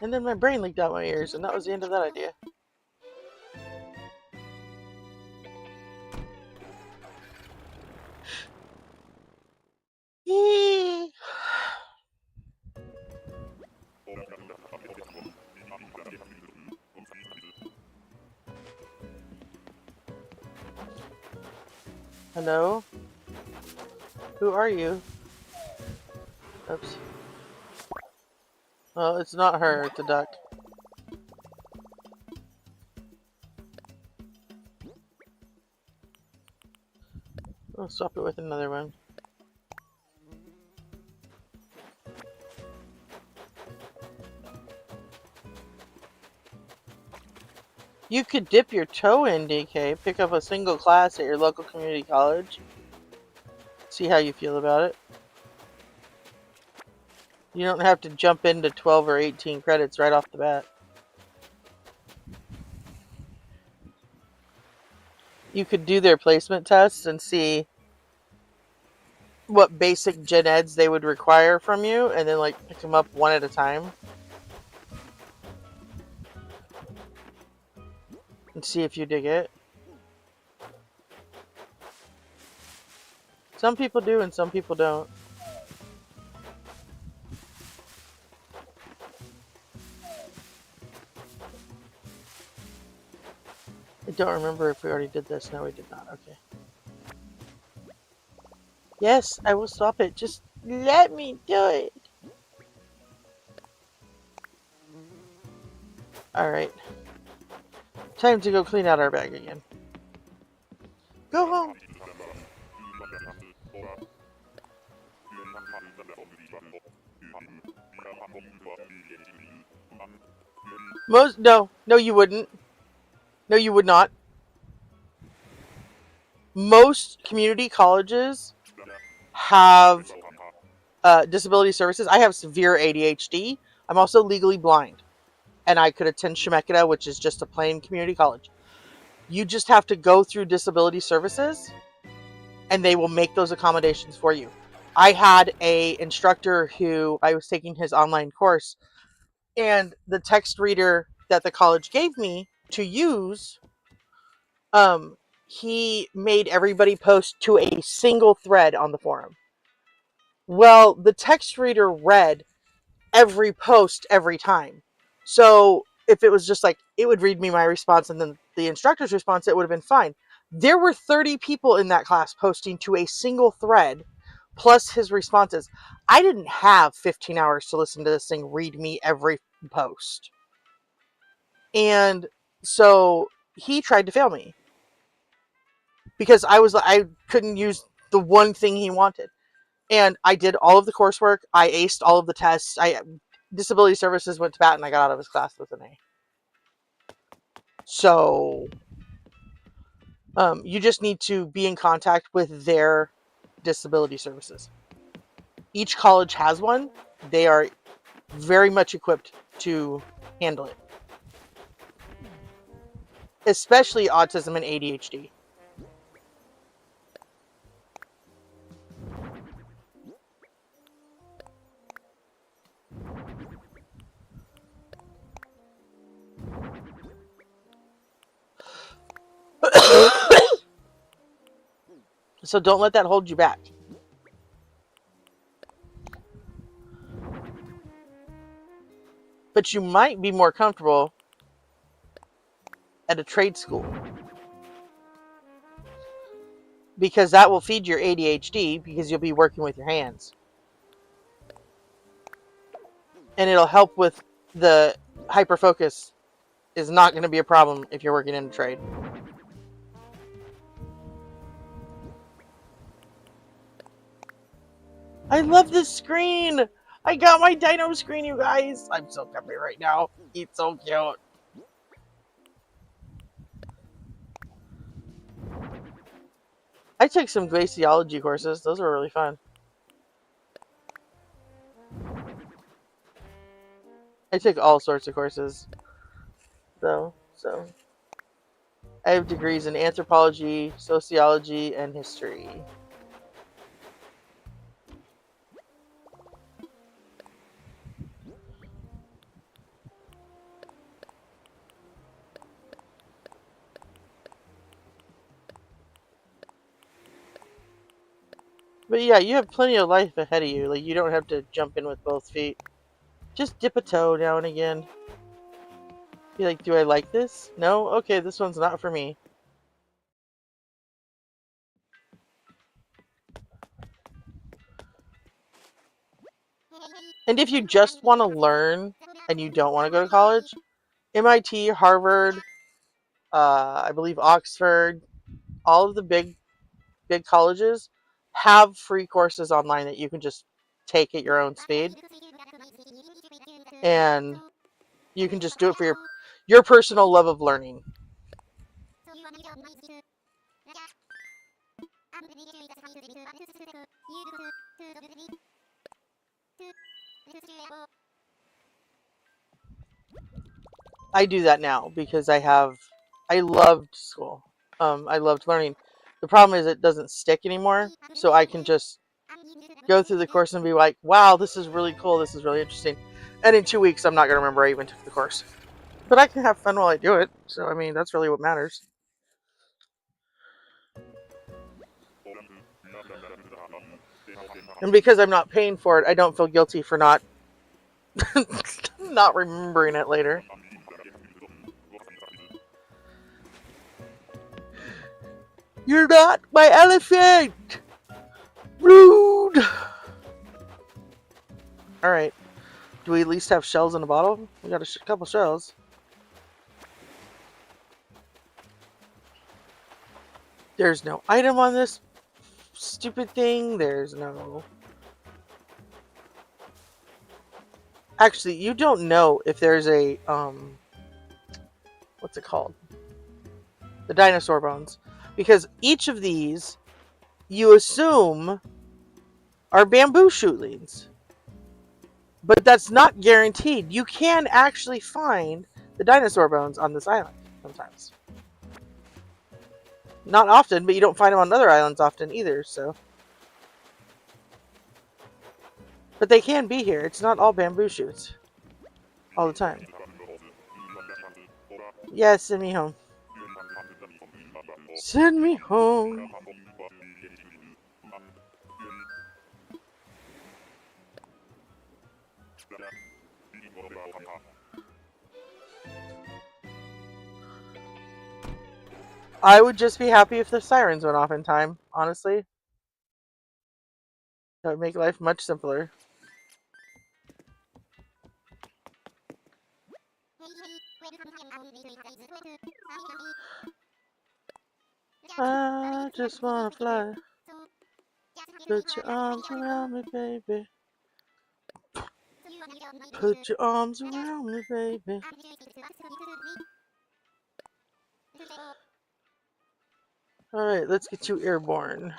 And then my brain leaked out my ears, and that was the end of that idea. Hello? Who are you? Oops. Well, it's not her, it's a duck. I'll swap it with another one. You could dip your toe in, DK. Pick up a single class at your local community college. See how you feel about it. You don't have to jump into 12 or 18 credits right off the bat. You could do their placement tests and see what basic gen eds they would require from you, and then like pick them up one at a time and see if you dig it. Some people do and some people don't. I don't remember if we already did this. No, we did not. Okay. Yes, I will stop it. Just let me do it. Alright. Time to go clean out our bag again. Go home. No, you wouldn't. No, you would not. Most community colleges have disability services. I have severe ADHD. I'm also legally blind, and I could attend Shemeketa, which is just a plain community college. You just have to go through disability services, and they will make those accommodations for you. I had a instructor who I was taking his online course, and the text reader that the college gave me to use, he made everybody post to a single thread on the forum. Well, the text reader read every post every time. So if it was just like, it would read me my response and then the instructor's response, it would have been fine. There were 30 people in that class posting to a single thread plus his responses. I didn't have 15 hours to listen to this thing read me every post. And so he tried to fail me because I couldn't use the one thing he wanted. And I did all of the coursework. I aced all of the tests. Disability services went to bat and I got out of his class with an A. So you just need to be in contact with their disability services. Each college has one. They are very much equipped to handle it, especially autism and ADHD. So don't let that hold you back. But you might be more comfortable at a trade school because that will feed your ADHD because you'll be working with your hands. And it'll help with the hyperfocus is not going to be a problem if you're working in a trade. I love this screen. I got my dino screen, you guys. I'm so happy right now. It's so cute. I took some glaciology courses. Those were really fun. I took all sorts of courses, though. So I have degrees in anthropology, sociology, and history. But yeah, you have plenty of life ahead of you. Like, you don't have to jump in with both feet. Just dip a toe now and again. Be like, do I like this? No? Okay, this one's not for me. And if you just want to learn and you don't want to go to college, MIT, Harvard, I believe Oxford, all of the big colleges have free courses online that you can just take at your own speed. And you can just do it for your personal love of learning. I do that now because I loved school. I loved learning. The problem is it doesn't stick anymore. So I can just go through the course and be like, wow, this is really cool. This is really interesting. And in 2 weeks, I'm not going to remember I even took the course. But I can have fun while I do it. So, I mean, that's really what matters. And because I'm not paying for it, I don't feel guilty for not not remembering it later. You're not my elephant! Rude! Alright. Do we at least have shells in a bottle? We got a couple shells. There's no item on this stupid thing. There's no... Actually, you don't know if there's a, what's it called? The dinosaur bones. Because each of these, you assume, are bamboo shootlings. But that's not guaranteed. You can actually find the dinosaur bones on this island sometimes. Not often, but you don't find them on other islands often either, so. But they can be here. It's not all bamboo shoots. All the time. Yeah, send me home. Send me home. I would just be happy if the sirens went off in time, honestly. That would make life much simpler. I just wanna fly. Put your arms around me, baby. Put your arms around me, baby. Alright, let's get you airborne.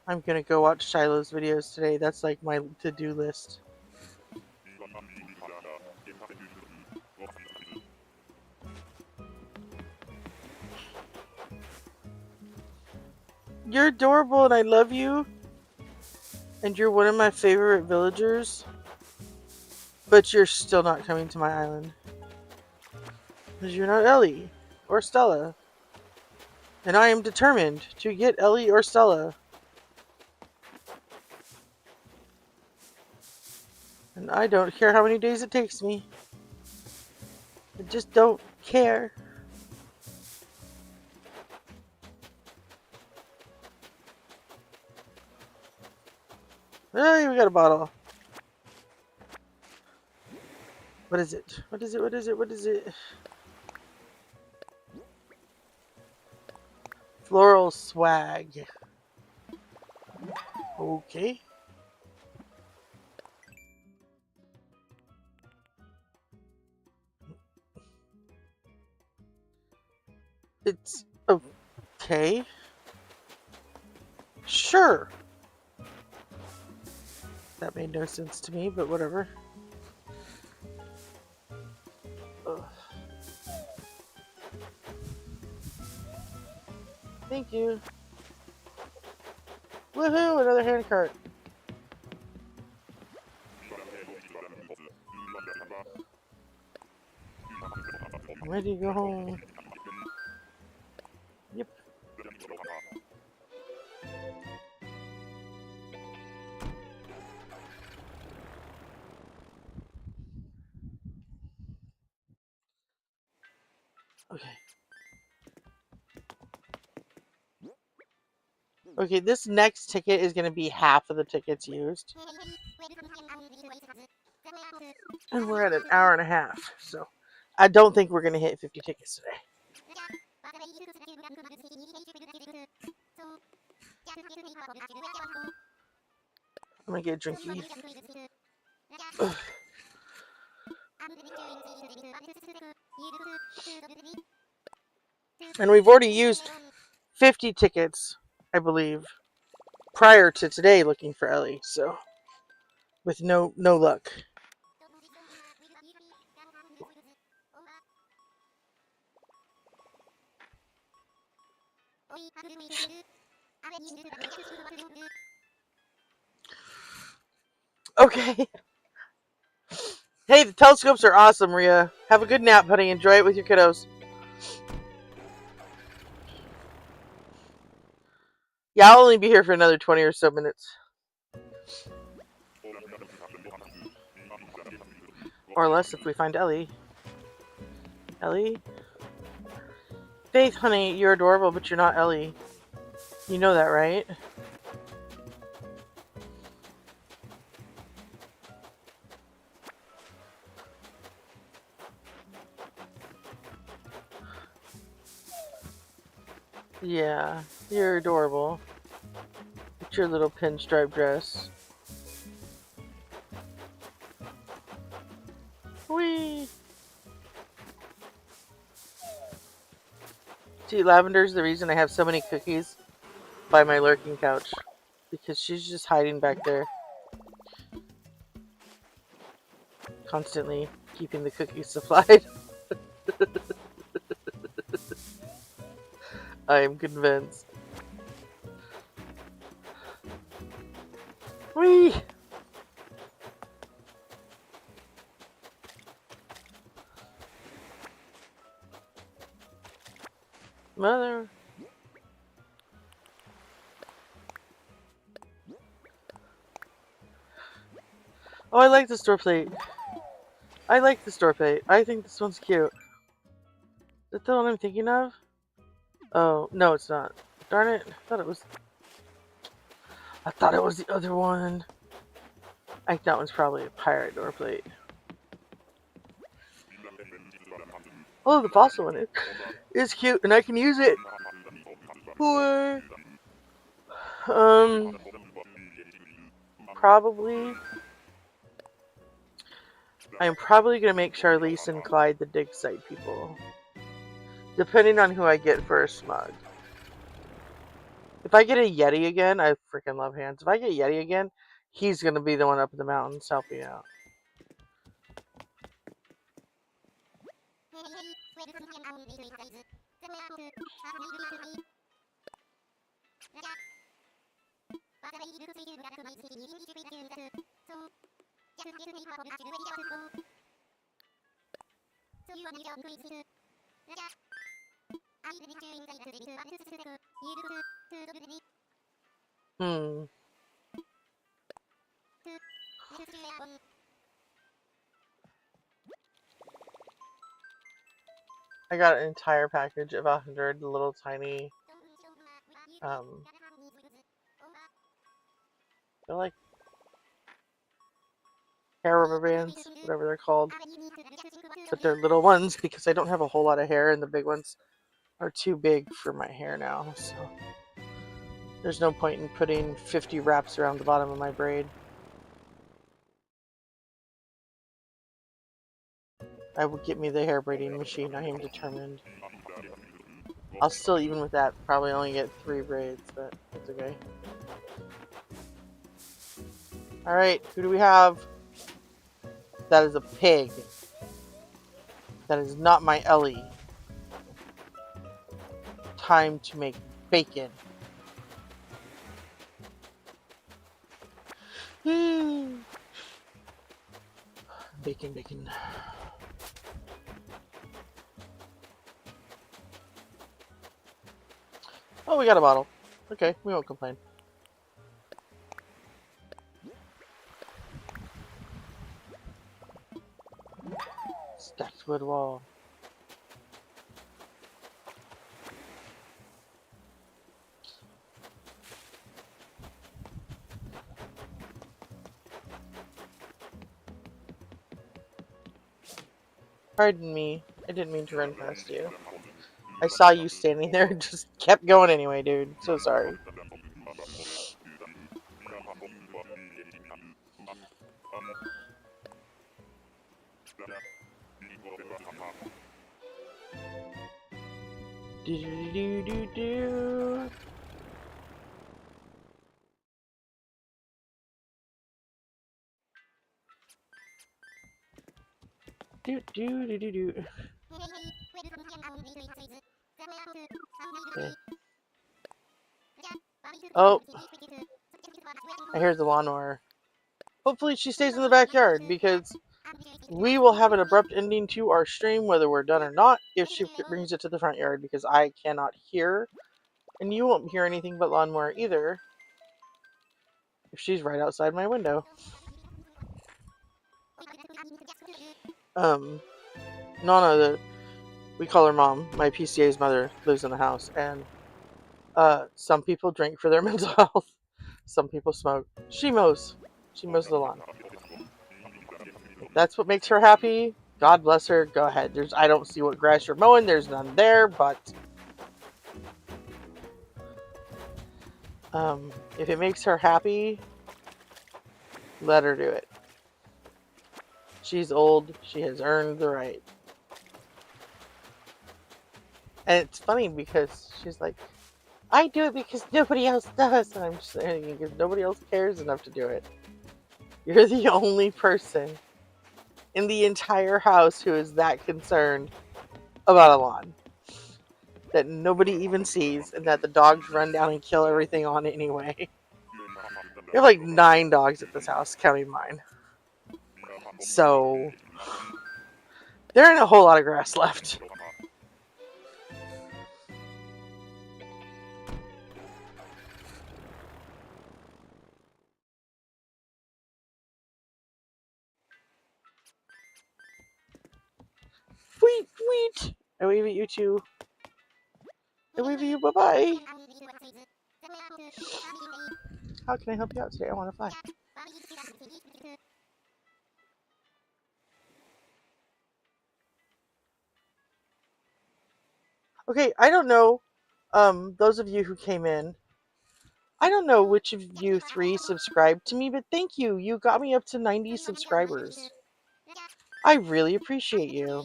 I'm gonna go watch Shiloh's videos today. That's like my to-do list. You're adorable and I love you. And you're one of my favorite villagers. But you're still not coming to my island. Because you're not Ellie or Stella. And I am determined to get Ellie or Stella. And I don't care how many days it takes me. I just don't care. Hey, we got a bottle. What is it? What is it? What is it? What is it? Floral swag. Okay. It's okay. Sure. That made no sense to me, but whatever. Ugh. Thank you. Woohoo! Another handcart. I'm ready to go home. Yep. Okay. Okay, this next ticket is going to be half of the tickets used. And we're at an hour and a half, so I don't think we're going to hit 50 tickets today. I'm going to get a drinky. Ugh. And we've already used 50 tickets, I believe, prior to today looking for Ellie, so with no luck. Okay. Hey, the telescopes are awesome, Rhea. Have a good nap, honey. Enjoy it with your kiddos. Yeah, I'll only be here for another 20 or so minutes. Or less if we find Ellie. Ellie? Faith, honey, you're adorable, but you're not Ellie. You know that, right? Yeah, you're adorable. It's your little pinstripe dress. Whee! See, Lavender's the reason I have so many cookies by my lurking couch. Because she's just hiding back there. Constantly keeping the cookies supplied. I am convinced. Whee! Mother. Oh, I like the store plate. I like the store plate. I think this one's cute. Is that the one I'm thinking of? Oh, no, it's not. Darn it. I thought it was the other one. I think that one's probably a pirate door plate. Oh, the fossil one is cute, and I can use it for probably. I'm probably gonna make Charlize and Clyde the dig site people, depending on who I get for a smug. If I get a Yeti again, I freaking love Hands. If I get Yeti again, he's gonna be the one up in the mountains helping out. I got an entire package of 100 little tiny, they're like hair rubber bands, whatever they're called. But they're little ones because I don't have a whole lot of hair, and the big ones are too big for my hair now. So there's no point in putting 50 wraps around the bottom of my braid. I will get me the hair braiding machine. I am determined. I'll still, even with that, probably only get 3 braids, but it's okay. Alright, who do we have? That is a pig. That is not my Ellie. Time to make bacon. Bacon, bacon. Oh, we got a bottle. Okay, we won't complain. Stacked wood wall. Pardon me. I didn't mean to run past you. I saw you standing there and just kept going anyway, dude. So sorry. Do do do do do. Do do do do do. Okay. Oh, I hear the lawnmower. Hopefully she stays in the backyard, because we will have an abrupt ending to our stream, whether we're done or not, if she brings it to the front yard, because I cannot hear, and you won't hear anything but lawnmower either, if she's right outside my window. Nana, we call her mom, my PCA's mother, lives in the house, and some people drink for their mental health. Some people smoke. She mows. She mows the lawn. If that's what makes her happy, God bless her. Go ahead. I don't see what grass you're mowing. There's none there, but if it makes her happy, let her do it. She's old. She has earned the right. And it's funny because she's like, I do it because nobody else does. And I'm just saying, because nobody else cares enough to do it. You're the only person in the entire house who is that concerned about a lawn. That nobody even sees, and that the dogs run down and kill everything on it anyway. There are like 9 dogs at this house, counting mine. So, there ain't a whole lot of grass left. Wheat, wheat! I wave at you too. I wave at you, bye-bye. How can I help you out today? I want to fly. Okay, I don't know, those of you who came in, I don't know which of you 3 subscribed to me, but thank you. You got me up to 90 subscribers. I really appreciate you.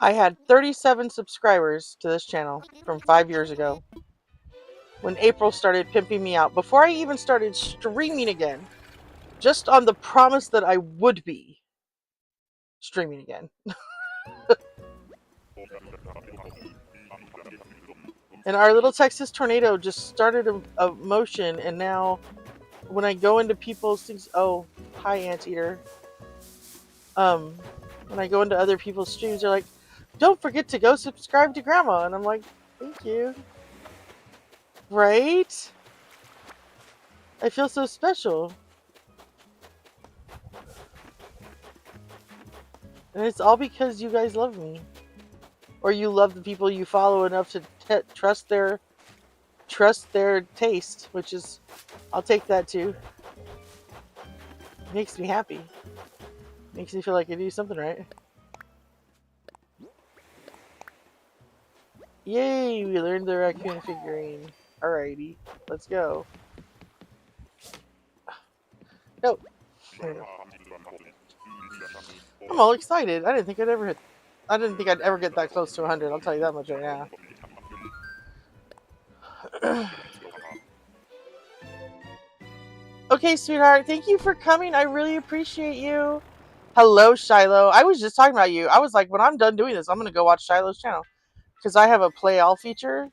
I had 37 subscribers to this channel from 5 years ago, when April started pimping me out, before I even started streaming again, just on the promise that I would be streaming again. And our little Texas tornado just started a motion, and now when I go into people's things, oh, hi Anteater. When I go into other people's streams, they're like, don't forget to go subscribe to Grandma. And I'm like, thank you. Right? I feel so special. And it's all because you guys love me. Or you love the people you follow enough to trust their taste, which is, I'll take that too. It makes me happy. Makes me feel like I do something right. Yay, we learned the raccoon figurine. Alrighty, let's go. No. I'm all excited. I didn't think I'd ever get that close to 100. I'll tell you that much right now. Okay, sweetheart. Thank you for coming. I really appreciate you. Hello, Shiloh. I was just talking about you. I was like, when I'm done doing this, I'm going to go watch Shiloh's channel. Because I have a play all feature.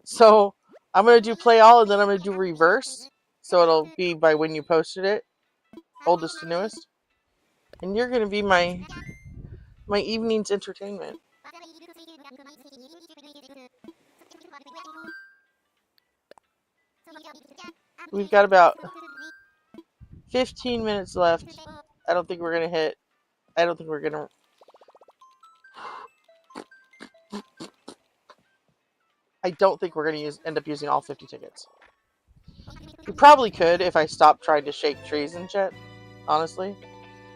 So, I'm going to do play all, and then I'm going to do reverse. So it'll be by when you posted it. Oldest to newest. And you're going to be my evening's entertainment. We've got about 15 minutes left. I don't think we're going to end up using all 50 tickets. We probably could if I stopped trying to shake trees and shit, honestly.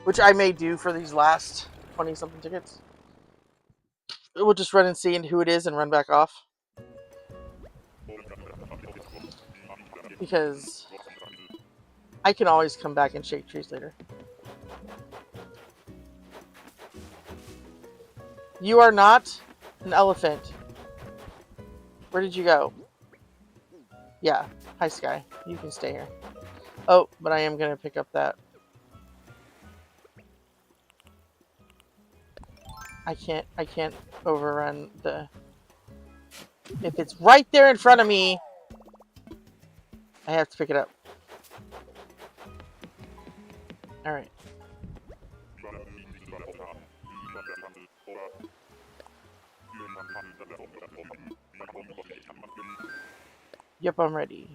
Which I may do for these last 20-something tickets. We'll just run and see who it is and run back off. Because I can always come back and shake trees later. You are not an elephant. Where did you go? Yeah. Hi, Sky. You can stay here. Oh, but I am going to pick up that I can't overrun the... If it's right there in front of me, I have to pick it up. Alright. Yep, I'm ready.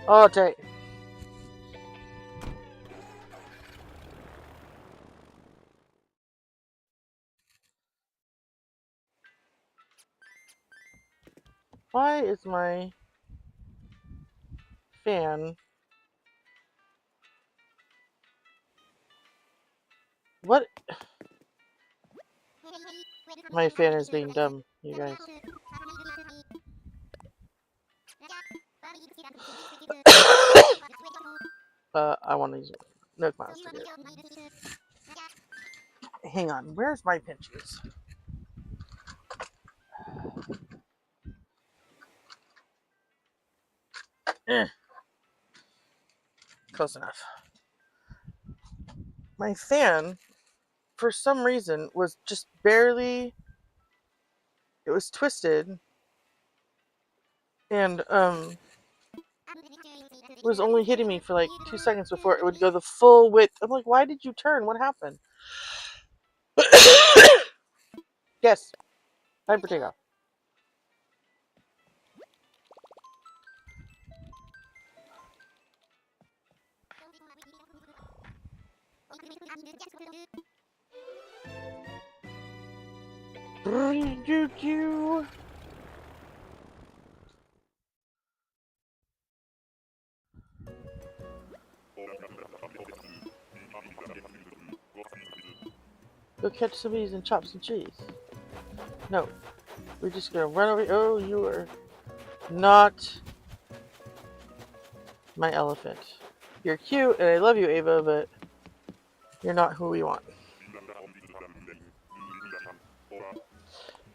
Oh, dang. Why is my fan... What? My fan is being dumb, you guys. I want to use it. No, miles to do it. Hang on, where's my pinches? Close enough. My fan, for some reason, was just barely... It was twisted. And, was only hitting me for like 2 seconds before it would go the full width. I'm like, why did you turn? What happened? Yes. Time for takeoff. Choo-choo. Go catch some of these and chop some cheese. No. We're just gonna run over. Oh, you are not my elephant. You're cute and I love you, Ava, but you're not who we want.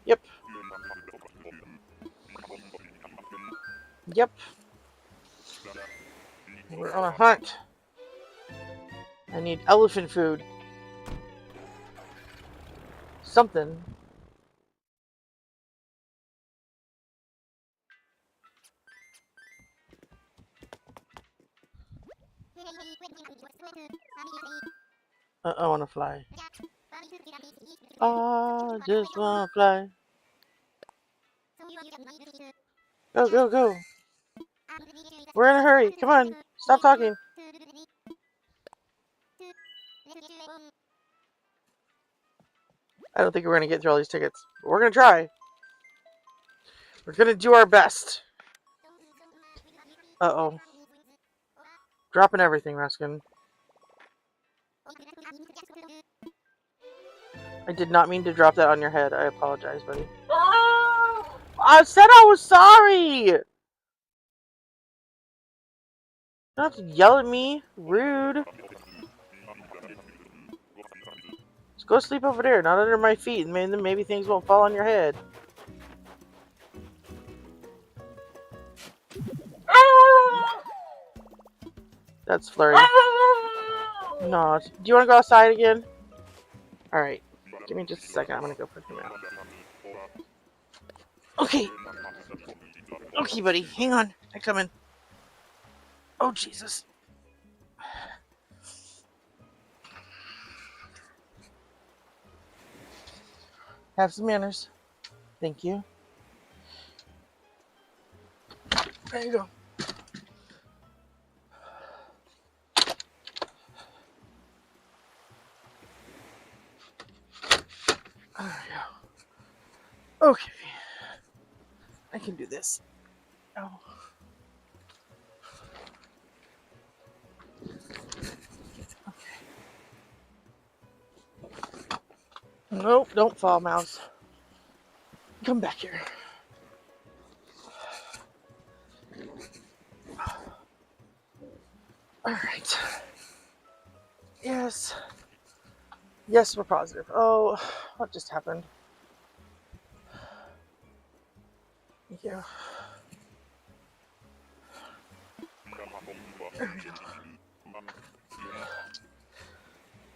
Yep. Yep. We're on a hunt. I need elephant food. Something. I wanna fly. I just wanna fly. Go, go, go. We're in a hurry. Come on. Stop talking. I don't think we're going to get through all these tickets. But we're going to try. We're going to do our best. Uh-oh. Dropping everything, Ruskin. I did not mean to drop that on your head. I apologize, buddy. I said I was sorry! You don't have to yell at me. Rude. Just go sleep over there, not under my feet, and maybe things won't fall on your head. That's flirty. No. Do you want to go outside again? Alright. Give me just a second. I'm going to go put him out. Okay. Okay, buddy. Hang on. I come in. Oh, Jesus. Have some manners. Thank you. There you go. There you go. Okay. I can do this. Oh. Okay. Nope, don't fall, mouse. Come back here. Alright. Yes. Yes, we're positive. Oh, what just happened? Thank you.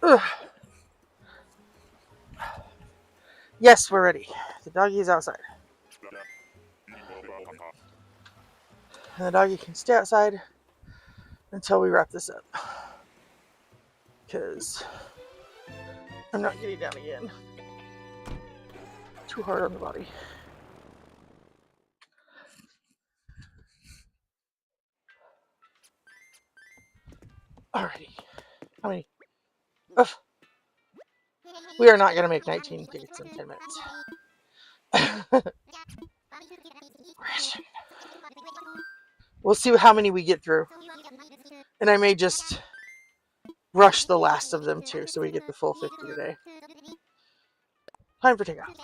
Ugh. Yes, we're ready. The doggy is outside. And the doggy can stay outside until we wrap this up. Because I'm not getting down again. Too hard on the body. Alrighty. How many? Ugh. We are not going to make 19 tickets in 10 minutes. We'll see how many we get through. And I may just rush the last of them too, so we get the full 50 today. Time for takeout.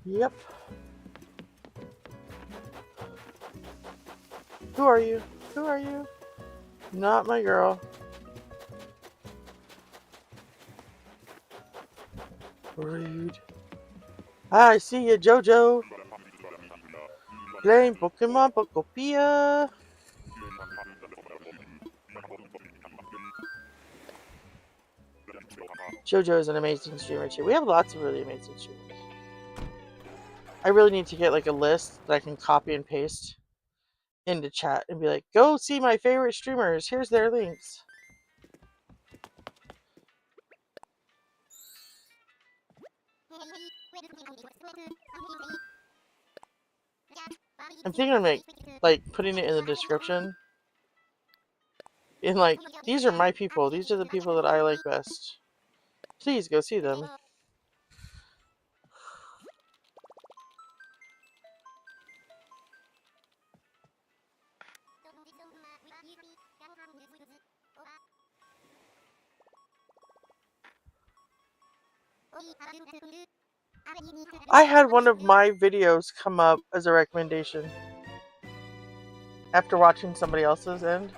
Yep. Who are you? Who are you? Not my girl. Rude. I see you, Jojo. Playing Pokemon Pokopia. Jojo is an amazing streamer too. We have lots of really amazing streamers. I really need to get like a list that I can copy and paste into chat and be like, go see my favorite streamers. Here's their links. I'm thinking of like putting it in the description. In like, these are my people. These are the people that I like best. Please go see them. I had one of my videos come up as a recommendation after watching somebody else's end.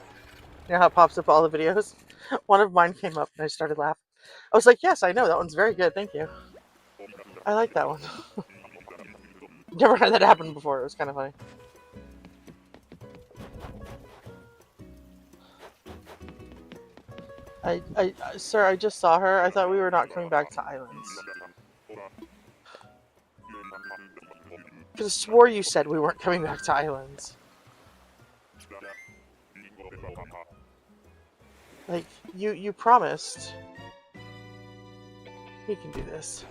You know how it pops up all the videos? One of mine came up and I started laughing. I was like, yes, I know. That one's very good. Thank you. I like that one. Never had that happen before. It was kind of funny. Sir, I just saw her. I thought we were not coming back to islands. Because I swore you said we weren't coming back to islands. Like, you promised. We can do this.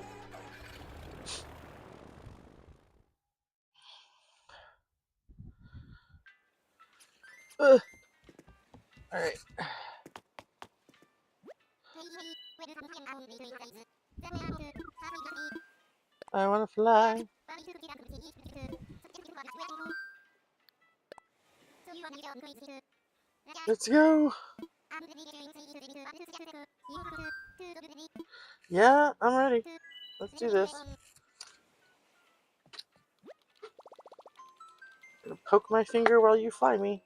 Ugh. Alright. I wanna fly. Let's go. Yeah, I'm ready. Let's do this. Gonna poke my finger while you fly me.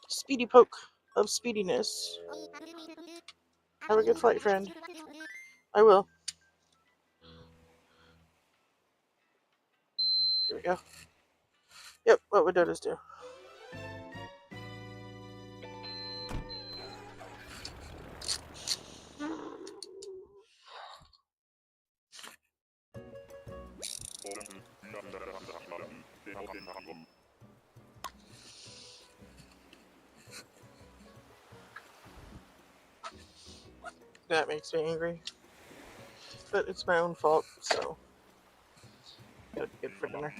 Speedy poke of speediness. Have a good flight, friend. I will. Here we go. Yep, what would Dodos do? That makes me angry. But it's my own fault, so gotta be good for dinner.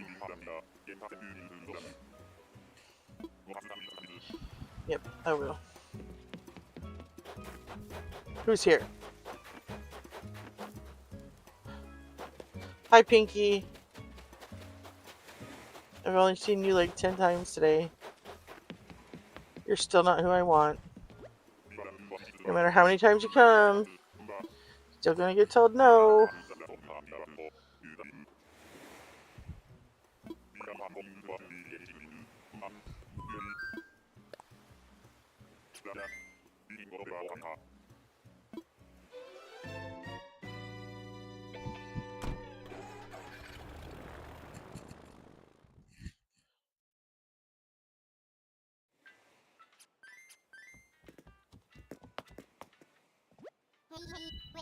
Yep, I will. Who's here? Hi, Pinky. I've only seen you like 10 times today. You're still not who I want. No matter how many times you come. Still gonna get told no.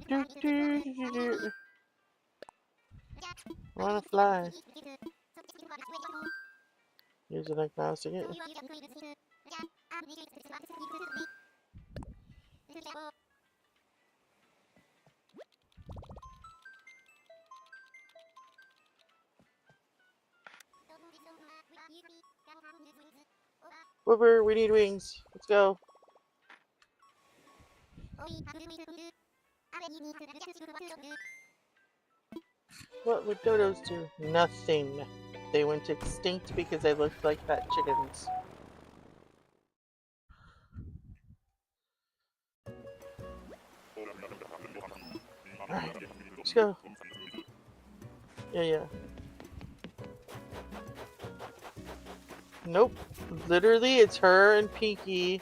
Do, do, do, do, do. Wanna fly? Use it like mouse again. Whooper, we need wings. Let's go. What would dodos do? Nothing. They went extinct because they looked like fat chickens. Alright, let's go. Yeah. Nope. Literally, it's her and Pinky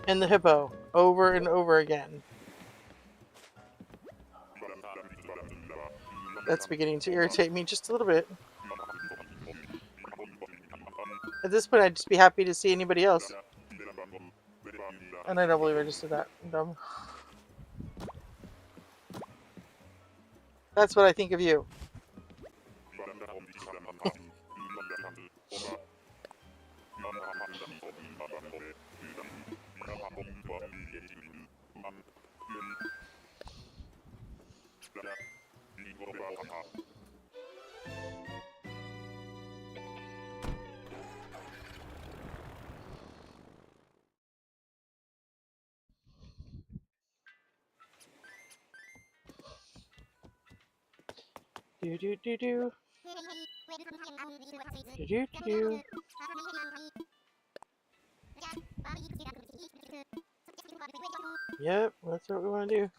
and the hippo over and over again. That's beginning to irritate me just a little bit. At this point, I'd just be happy to see anybody else. And I don't believe I just did that. I'm dumb. That's what I think of you. Do do do do. Do do do do. Yep, that's what we want to do.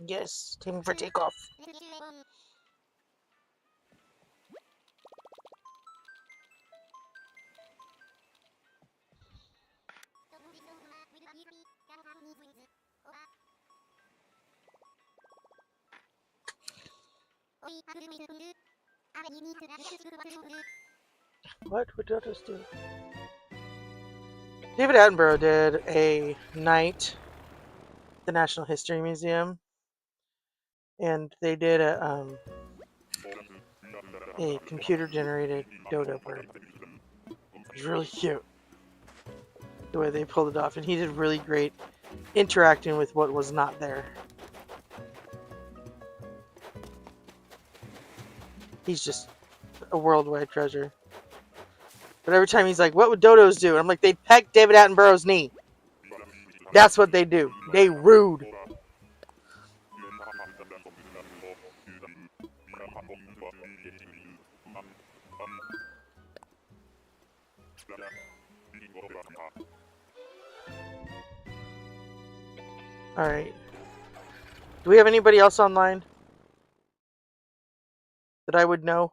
Yes, time for takeoff. What would others do? David Attenborough did a night at the National History Museum, and they did a computer-generated dodo bird. It was really cute the way they pulled it off, and he did really great interacting with what was not there. He's just a worldwide treasure. But every time he's like, what would dodos do? And I'm like, they'd peck David Attenborough's knee. That's what they do. They rude. Alright. Do we have anybody else online that I would know?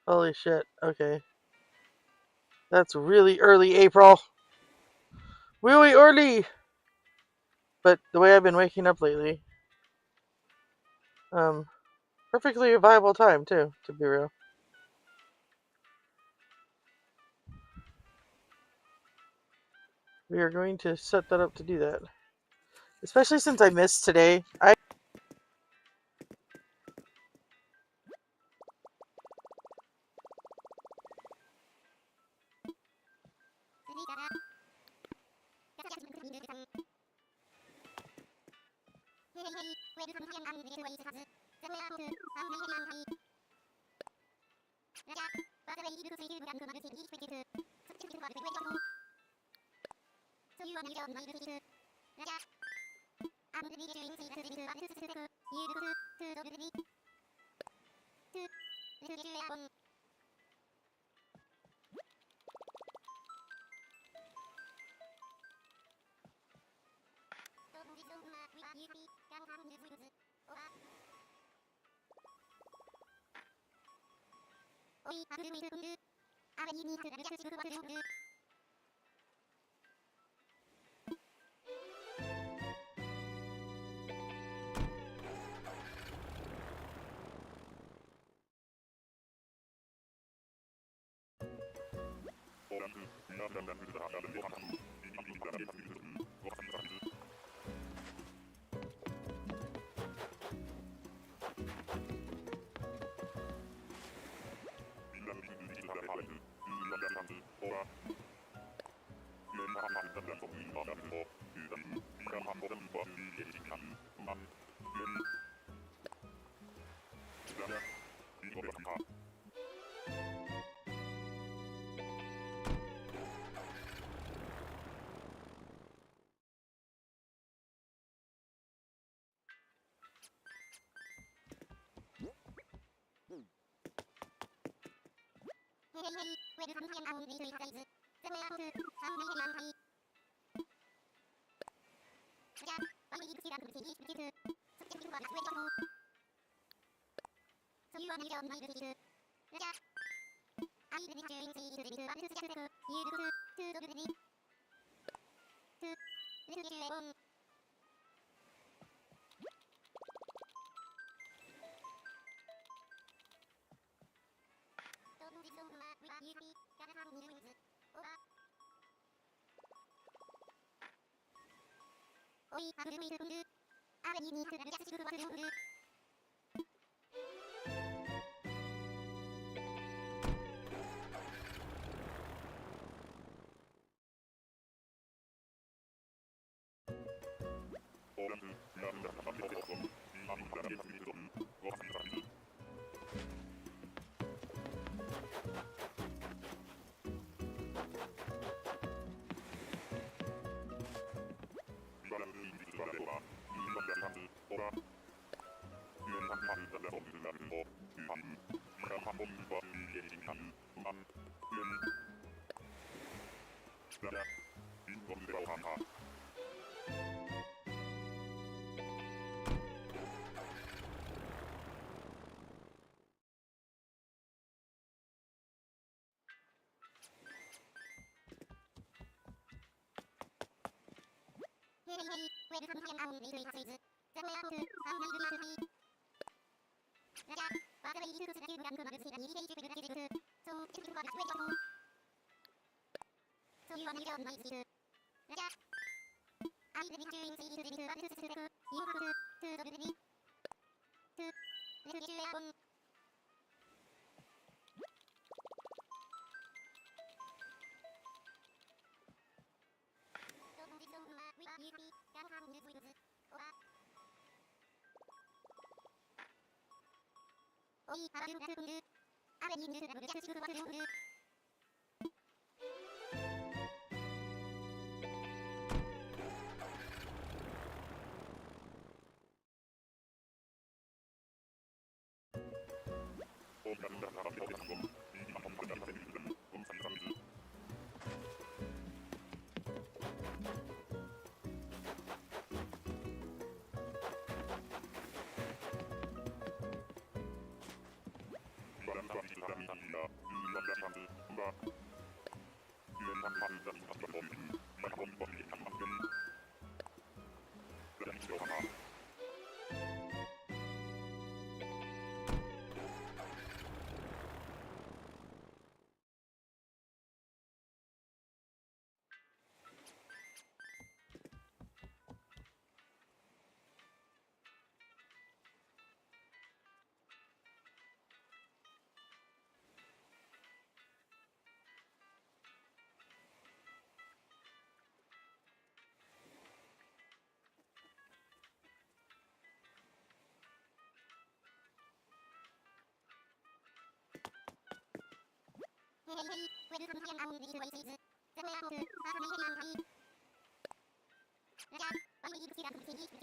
Holy shit. Okay. That's really early April. Really early! But the way I've been waking up lately, perfectly viable time too, to be real. We are going to set that up to do that. Especially since I missed today.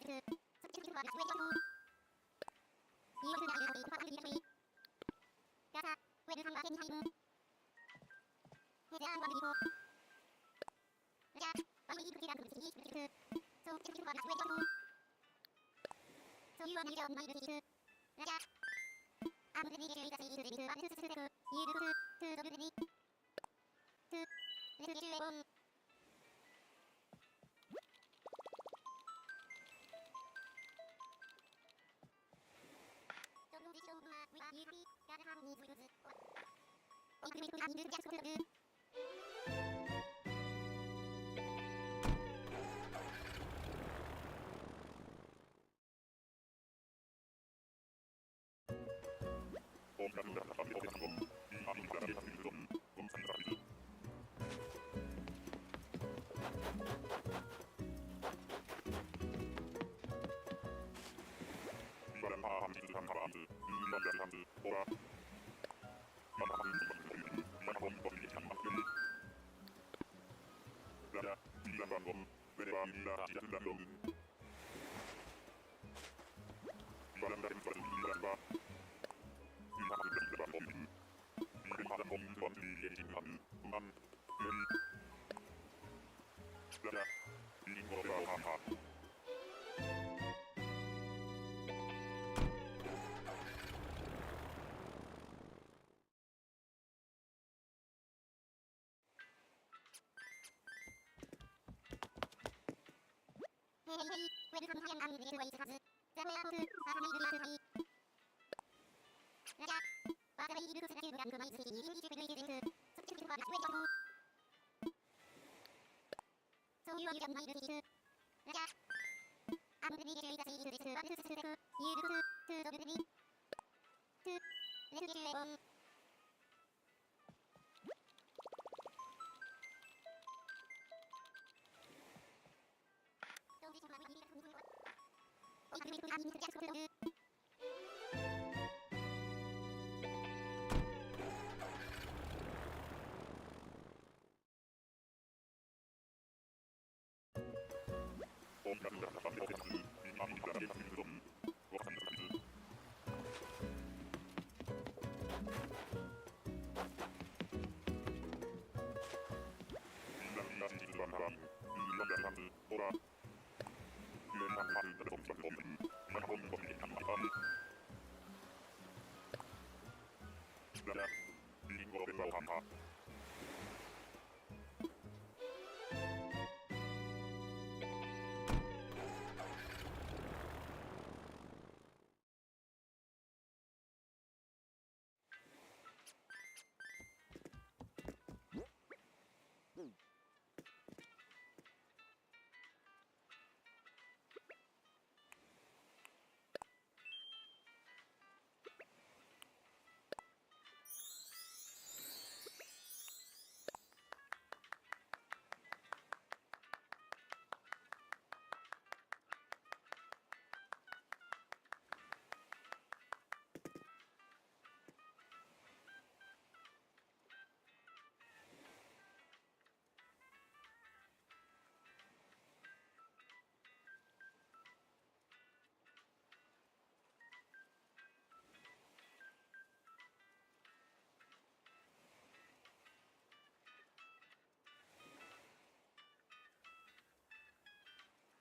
Hey,